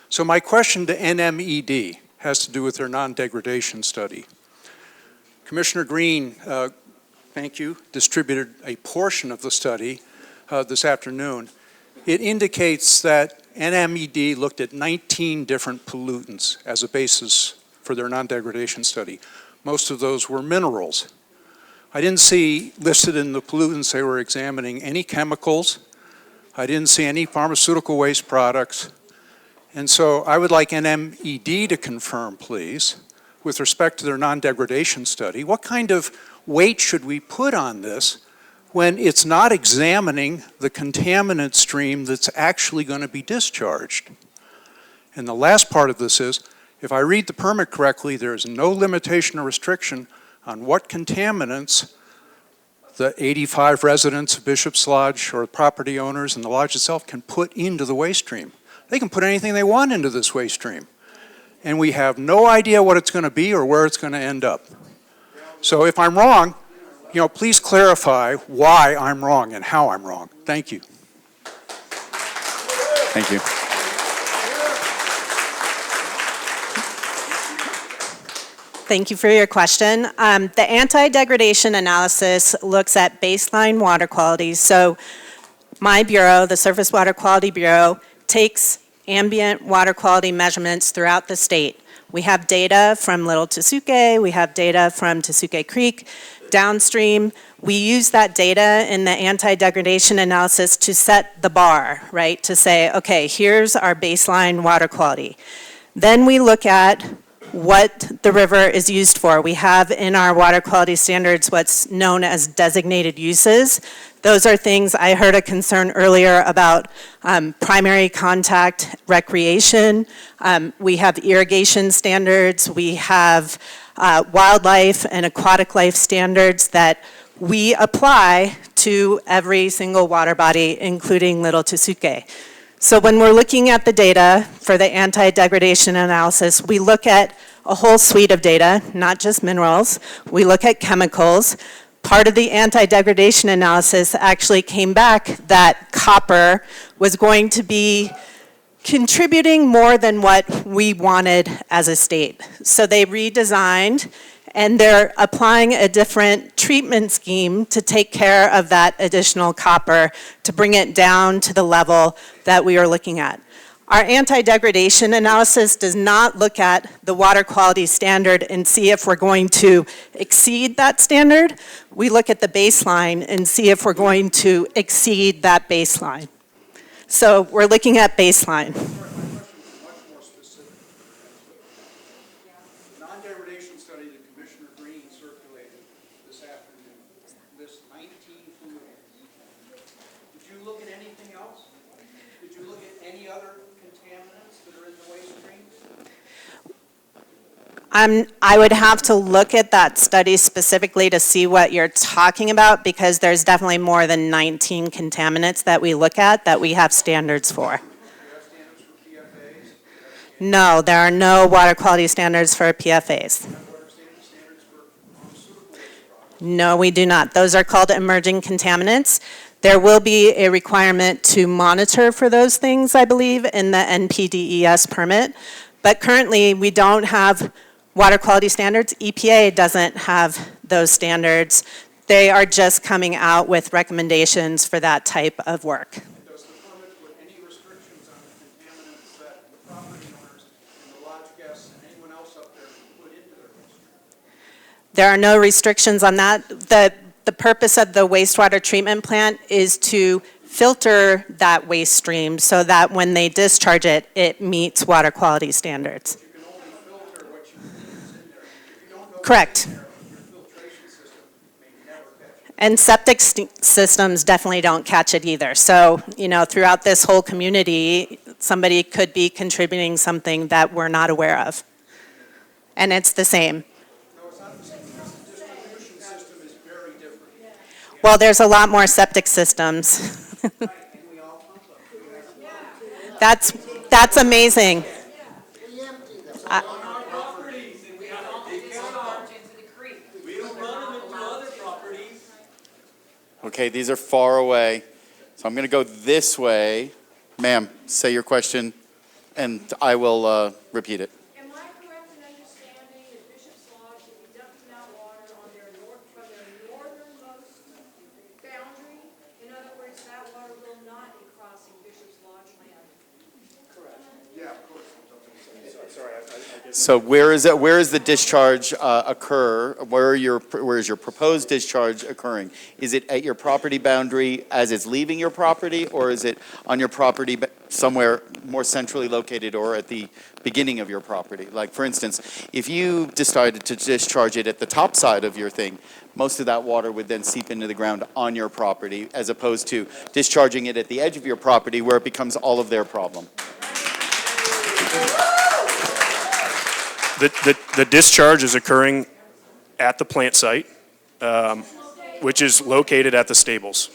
So my question to NMED has to do with their non-degradation study. Commissioner Green, thank you, distributed a portion of the study this afternoon. It indicates that NMED looked at 19 different pollutants as a basis for their non-degradation study. Most of those were minerals. I didn't see listed in the pollutants they were examining any chemicals. I didn't see any pharmaceutical waste products. And so I would like NMED to confirm, please, with respect to their non-degradation study, what kind of weight should we put on this when it's not examining the contaminant stream that's actually going to be discharged? And the last part of this is, if I read the permit correctly, there is no limitation or restriction on what contaminants the 85 residents of Bishop's Lodge or property owners and the lodge itself can put into the waste stream. They can put anything they want into this waste stream. And we have no idea what it's going to be or where it's going to end up. So if I'm wrong, please clarify why I'm wrong and how I'm wrong. Thank you. Thank you. Thank you for your question. The anti-degradation analysis looks at baseline water quality. So my bureau, the Surface Water Quality Bureau, takes ambient water quality measurements throughout the state. We have data from Little Tesuque, we have data from Tesuque Creek, downstream. We use that data in the anti-degradation analysis to set the bar, right? To say, okay, here's our baseline water quality. Then we look at what the river is used for. We have in our water quality standards what's known as designated uses. Those are things, I heard a concern earlier about primary contact recreation. We have irrigation standards. We have wildlife and aquatic life standards that we apply to every single water body, including Little Tesuque. So when we're looking at the data for the anti-degradation analysis, we look at a whole suite of data, not just minerals. We look at chemicals. Part of the anti-degradation analysis actually came back that copper was going to be contributing more than what we wanted as a state. So they redesigned, and they're applying a different treatment scheme to take care of that additional copper to bring it down to the level that we are looking at. Our anti-degradation analysis does not look at the water quality standard and see if we're going to exceed that standard. We look at the baseline and see if we're going to exceed that baseline. So we're looking at baseline. Non-degradation study that Commissioner Green circulated this afternoon, lists 19 pollutants. Did you look at anything else? Did you look at any other contaminants that are in the waste streams? I would have to look at that study specifically to see what you're talking about, because there's definitely more than 19 contaminants that we look at that we have standards for. No, there are no water quality standards for PFAs. No, we do not. Those are called emerging contaminants. There will be a requirement to monitor for those things, I believe, in the NPDES permit. But currently, we don't have water quality standards. EPA doesn't have those standards. They are just coming out with recommendations for that type of work. Does the permit put any restrictions on the contaminants that the property owners and the lodge guests and anyone else up there put into their waste stream? There are no restrictions on that. The purpose of the wastewater treatment plant is to filter that waste stream so that when they discharge it, it meets water quality standards. You can only filter what you think is in there. If you don't know Correct. what's in there, your filtration system may never catch it. And septic systems definitely don't catch it either. So, you know, throughout this whole community, somebody could be contributing something that we're not aware of. And it's the same. No, it's not the same. The distribution system is very different. Well, there's a lot more septic systems. That's amazing. Okay, these are far away. So I'm going to go this way. Ma'am, say your question, and I will repeat it. Am I correct in understanding that Bishop's Lodge will be dumping out water on from their northernmost boundary? In other words, that water will not be crossing Bishop's Lodge land? Correct. Yeah, of course. Sorry, I guess. So where is the discharge occur? Where is your proposed discharge occurring? Is it at your property boundary as it's leaving your property, or is it on your property somewhere more centrally located, or at the beginning of your property? Like, for instance, if you decided to discharge it at the top side of your thing, most of that water would then seep into the ground on your property, as opposed to discharging it at the edge of your property where it becomes all of their problem. The discharge is occurring at the plant site, which is located at the stables.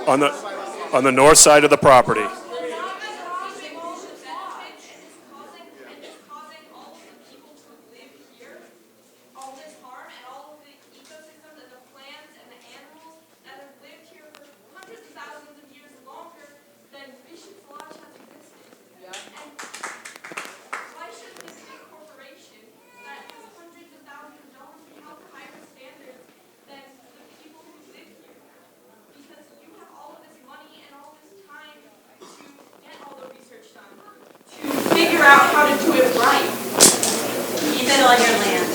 On the north side of the property. figure out how to do it right. Keep it on your land.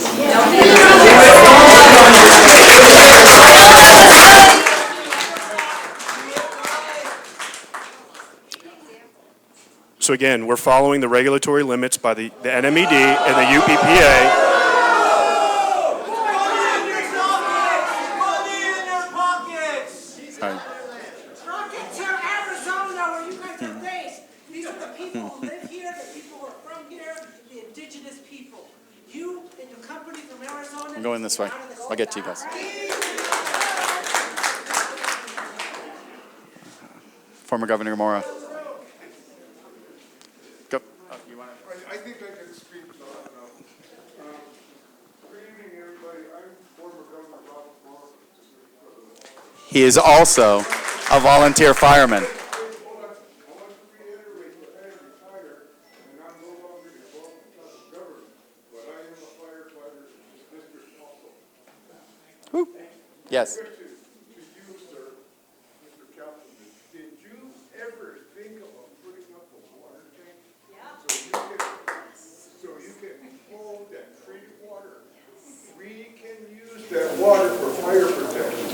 So again, we're following the regulatory limits by the NMED and the UPPA. Rockets are Arizona, where you guys are based. These are the people who live here, the people who are from here, the indigenous people. You and your company from Arizona. I'm going this way. I'll get to you guys. Former Governor Mora. Go. I think I can speak loud enough. Good evening, everybody. I'm former Governor Robert Mora. He is also a volunteer fireman. Woo. Yes. Question to you, sir, Mr. Councilman. Did you ever think about putting up a water tank? So you can hold that treated water. We can use that water for fire protection.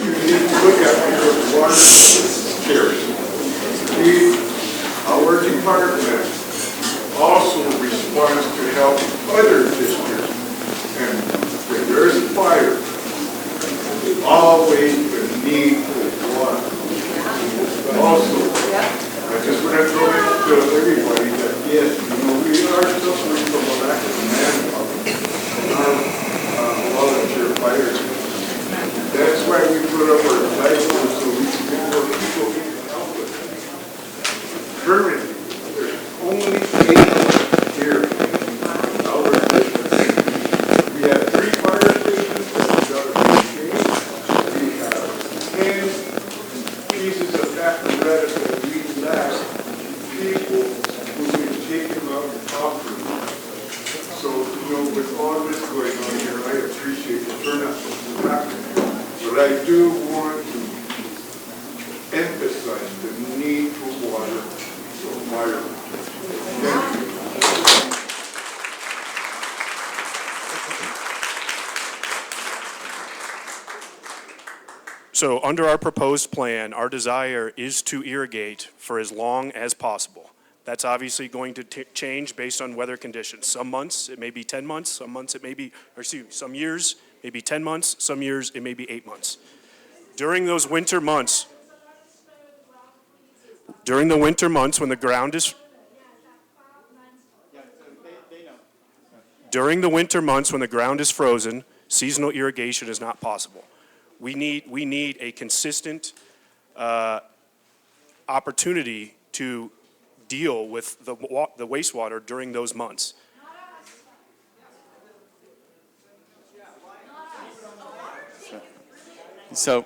You need to look at your water carriers. Our department also responds to help other districts. And when there's a fire, there's always the need for water. Also, I just want to throw it to everybody that yes, we are suffering from a lack of manpower in our volunteer fires. That's why we put up our titles so we can get more people who can help us. Currently, there's only 8 here in our district. We have 3 fire stations that we got to maintain. We have 10 pieces of apparatus that we lack people who can take them out and offer them. So, with all this going on here, I appreciate the turnout that's happening. But I do want to emphasize the need for water for fire. Thank you. So under our proposed plan, our desire is to irrigate for as long as possible. That's obviously going to change based on weather conditions. Some months, it may be 10 months. Some months, it may be, some years, maybe 10 months. Some years, it may be 8 months. During those winter months, when the ground is, frozen, seasonal irrigation is not possible. We need a consistent opportunity to deal with the wastewater during those months. So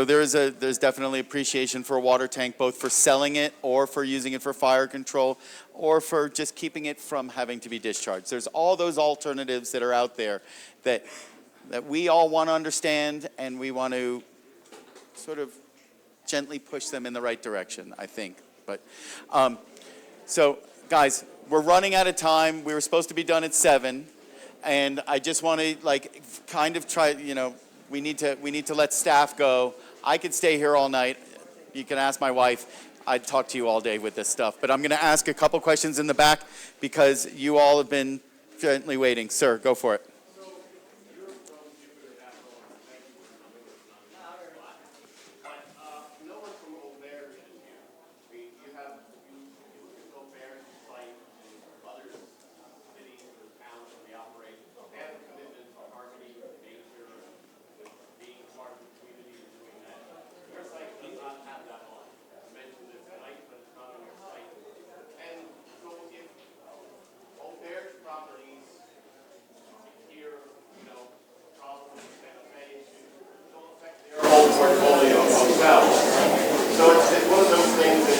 there's definitely appreciation for a water tank, both for selling it or for using it for fire control or for just keeping it from having to be discharged. There's all those alternatives that are out there that we all want to understand, and we want to sort of gently push them in the right direction, I think. But so guys, we're running out of time. We were supposed to be done at 7, and I just want to kind of try, we need to let staff go. I could stay here all night. You can ask my wife. I'd talk to you all day with this stuff. But I'm going to ask a couple questions in the back because you all have been gently waiting. Sir, go for it. Portfolio themselves. So it's one of those things that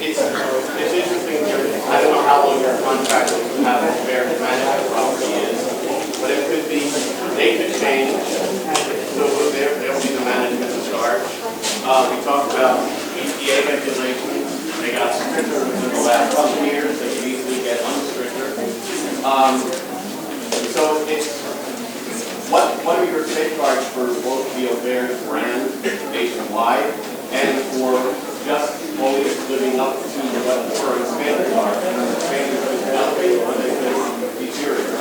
it's interesting. I don't know how long your contract with how fair to manage the property is, but it could be, they could change. So they'll be the management in charge. the Aubert brand nationwide, and for just always living up to what the current standards are. And the standards are developing, or they could deteriorate.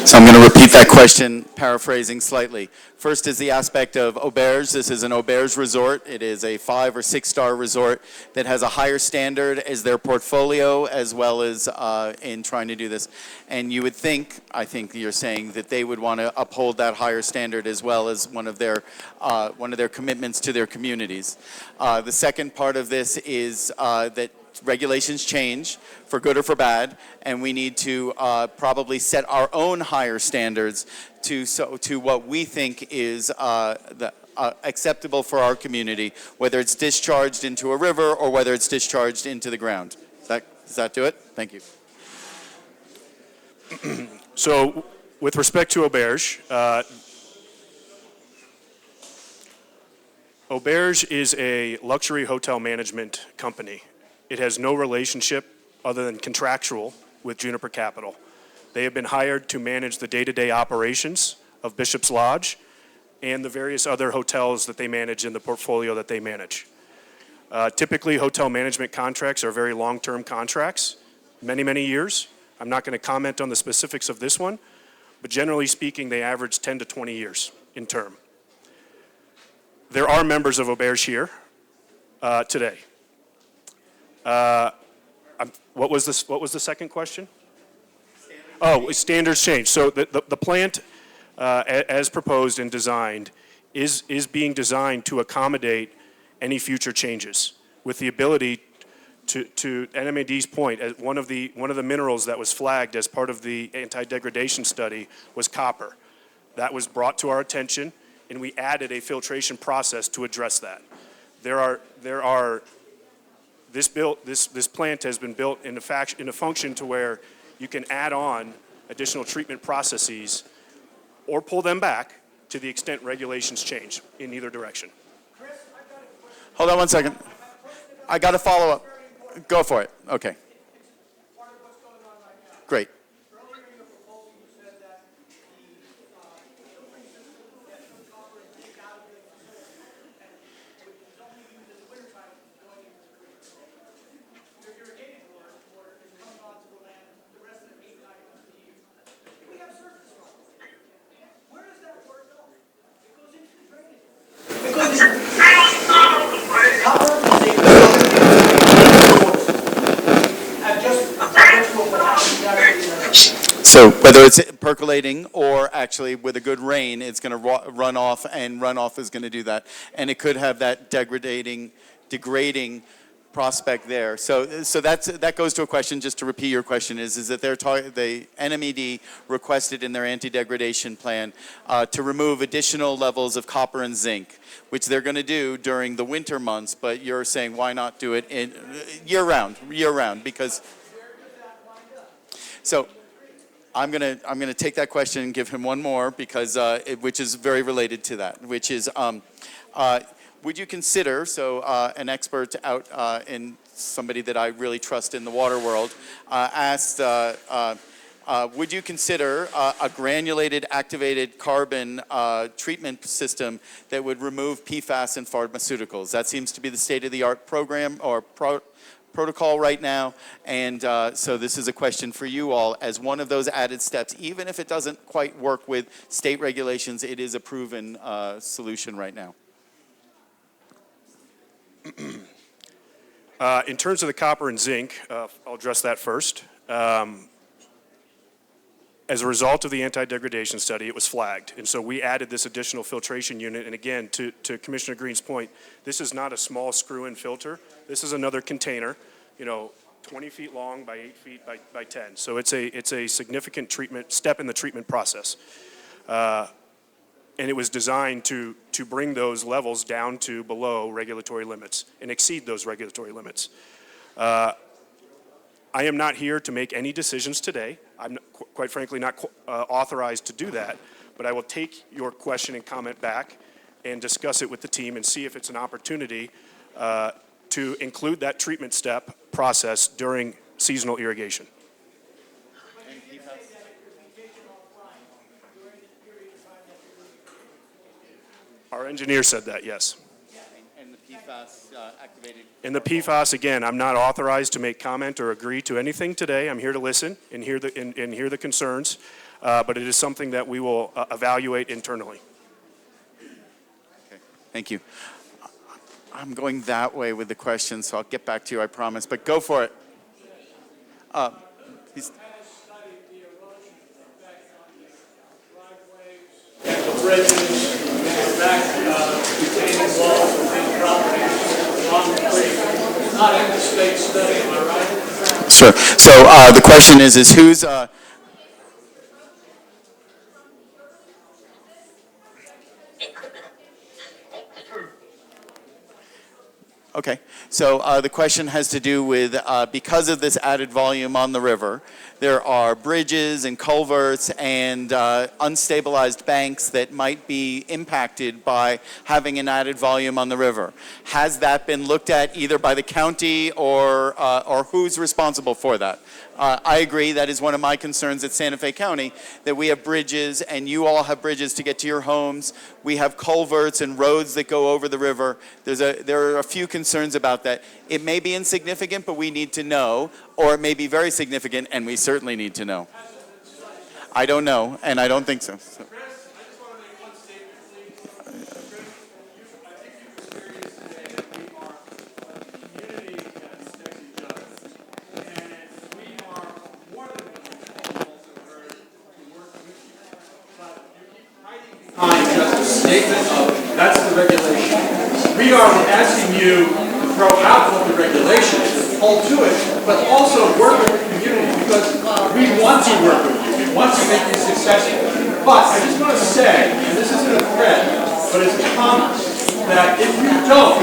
So I'm going to repeat that question, paraphrasing slightly. First is the aspect of auberge. This is an auberge resort. It is a 5 or 6 star resort that has a higher standard as their portfolio, as well as in trying to do this. And you would think, I think you're saying, that they would want to uphold that higher standard as well as one of their commitments to their communities. The second part of this is that regulations change for good or for bad, and we need to probably set our own higher standards to what we think is acceptable for our community, whether it's discharged into a river or whether it's discharged into the ground. Does that do it? Thank you. So, with respect to auberge, auberge is a luxury hotel management company. It has no relationship other than contractual with Juniper Capital. They have been hired to manage the day-to-day operations of Bishop's Lodge and the various other hotels that they manage in the portfolio that they manage. Typically, hotel management contracts are very long-term contracts, many, many years. I'm not going to comment on the specifics of this one, but generally speaking, they average 10 to 20 years in term. There are members of auberge here today. What was the second question? Standards change. So the plant, as proposed and designed, is being designed to accommodate any future changes, with the ability to NMAD's point, one of the minerals that was flagged as part of the anti-degradation study was copper. That was brought to our attention, and we added a filtration process to address that. This plant has been built in a function to where you can add on additional treatment processes or pull them back to the extent regulations change in either direction. Hold on one second. I got to follow up. Go for it. Okay. Great. So whether it's percolating or actually with a good rain, it's going to run off, and runoff is going to do that. And it could have that degrading prospect there. So that goes to a question, just to repeat your question, is that the NMED requested in their anti-degradation plan to remove additional levels of copper and zinc, which they're going to do during the winter months, but you're saying why not do it in year-round, because... So I'm gonna take that question and give him one more, because which is very related to that, which is would you consider, an expert out in somebody that I really trust in the water world asked, would you consider a granulated activated carbon treatment system that would remove PFAS in pharmaceuticals? That seems to be the state-of-the-art program or protocol right now, and so this is a question for you all as one of those added steps. Even if it doesn't quite work with state regulations, it is a proven solution right now. In terms of the copper and zinc, I'll address that first. As a result of the anti-degradation study, it was flagged, and so we added this additional filtration unit. And again, to Commissioner Green's point, this is not a small screw-in filter. This is another container, 20 feet long by 8 feet by 10. So it's a significant step in the treatment process, and it was designed to bring those levels down to below regulatory limits and exceed those regulatory limits. I am not here to make any decisions today. I'm quite frankly not authorized to do that, but I will take your question and comment back and discuss it with the team and see if it's an opportunity to include that treatment step process during seasonal irrigation. Our engineer said that, yes. And the PFAS activated. And the PFAS, again, I'm not authorized to make comment or agree to anything today. I'm here to listen and hear the concerns, but it is something that we will evaluate internally. Okay, thank you. I'm going that way with the question, so I'll get back to you, I promise, but go for it. He's- The bridges, the back retaining walls within properties along the creek. It's not in the state study, am I right? Sure. So the question is who's... Okay, so the question has to do with because of this added volume on the river, there are bridges and culverts and unstabilized banks that might be impacted by having an added volume on the river. Has that been looked at either by the county or who's responsible for that? I agree, that is one of my concerns at Santa Fe County, that we have bridges and you all have bridges to get to your homes. We have culverts and roads that go over the river. There are a few concerns about that. It may be insignificant, but we need to know, or it may be very significant, and we certainly need to know. I don't know, and I don't think so. Just a statement of, that's the regulation. We are asking you to throw out what the regulation is, hold to it, but also work with the community because we want to work with you. We want to make you successful. But I just want to say, and this isn't a threat, but it's a comment, that if you don't,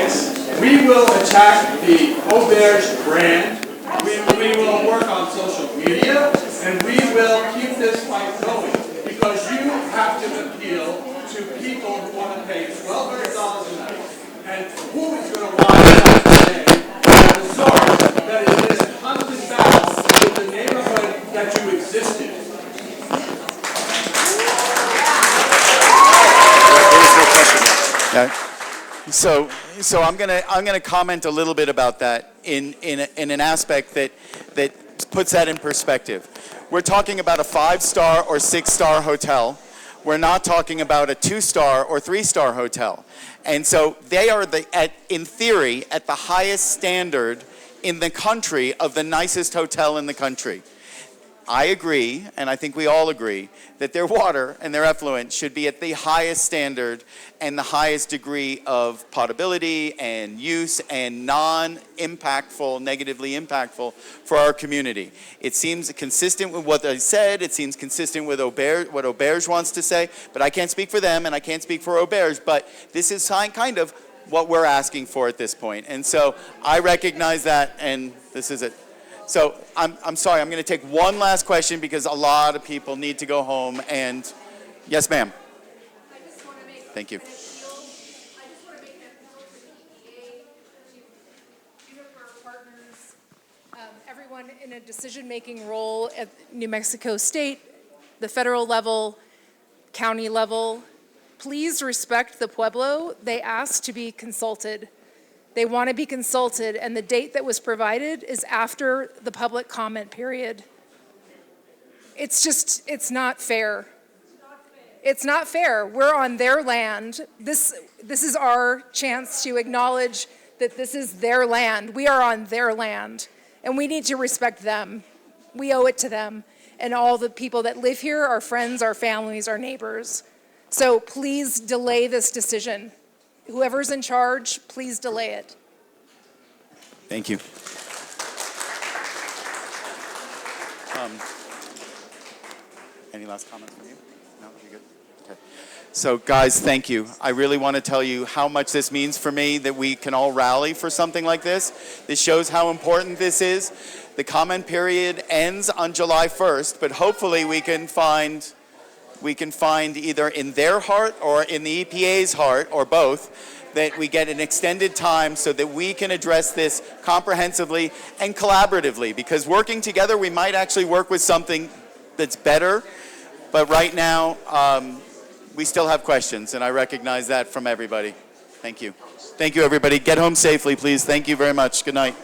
we will attack the Auberge brand, we will work on social media, and we will keep this fight going. Because you have to appeal to people who want to pay $1,200 a night. And who is going to want that today? A resort that is in a constant battle with the neighborhood that you exist in. So I'm gonna comment a little bit about that in an aspect that puts that in perspective. We're talking about a 5-star or 6-star hotel. We're not talking about a 2-star or 3-star hotel. And so they are, in theory, at the highest standard in the country of the nicest hotel in the country. I agree, and I think we all agree, that their water and their effluent should be at the highest standard and the highest degree of potability and use and non-impactful, negatively impactful for our community. It seems consistent with what I said. It seems consistent with what Auberge wants to say, but I can't speak for them and I can't speak for Auberge, but this is kind of what we're asking for at this point. And so I recognize that, and this is it. So I'm sorry, I'm going to take one last question because a lot of people need to go home. And yes, ma'am. Thank you. Everyone in a decision-making role at New Mexico State, the federal level, county level, please respect the Pueblo. They asked to be consulted. They want to be consulted, and the date that was provided is after the public comment period. It's not fair. It's not fair. We're on their land. This is our chance to acknowledge that this is their land. We are on their land, and we need to respect them. We owe it to them, and all the people that live here, our friends, our families, our neighbors. So please delay this decision. Whoever's in charge, please delay it. Thank you. Any last comments from you? No, you're good? Okay. So guys, thank you. I really want to tell you how much this means for me that we can all rally for something like this. This shows how important this is. The comment period ends on July 1st, but hopefully we can find either in their heart or in the EPA's heart, or both, that we get an extended time so that we can address this comprehensively and collaboratively. Because working together, we might actually work with something that's better. But right now, we still have questions, and I recognize that from everybody. Thank you. Thank you, everybody. Get home safely, please. Thank you very much. Good night.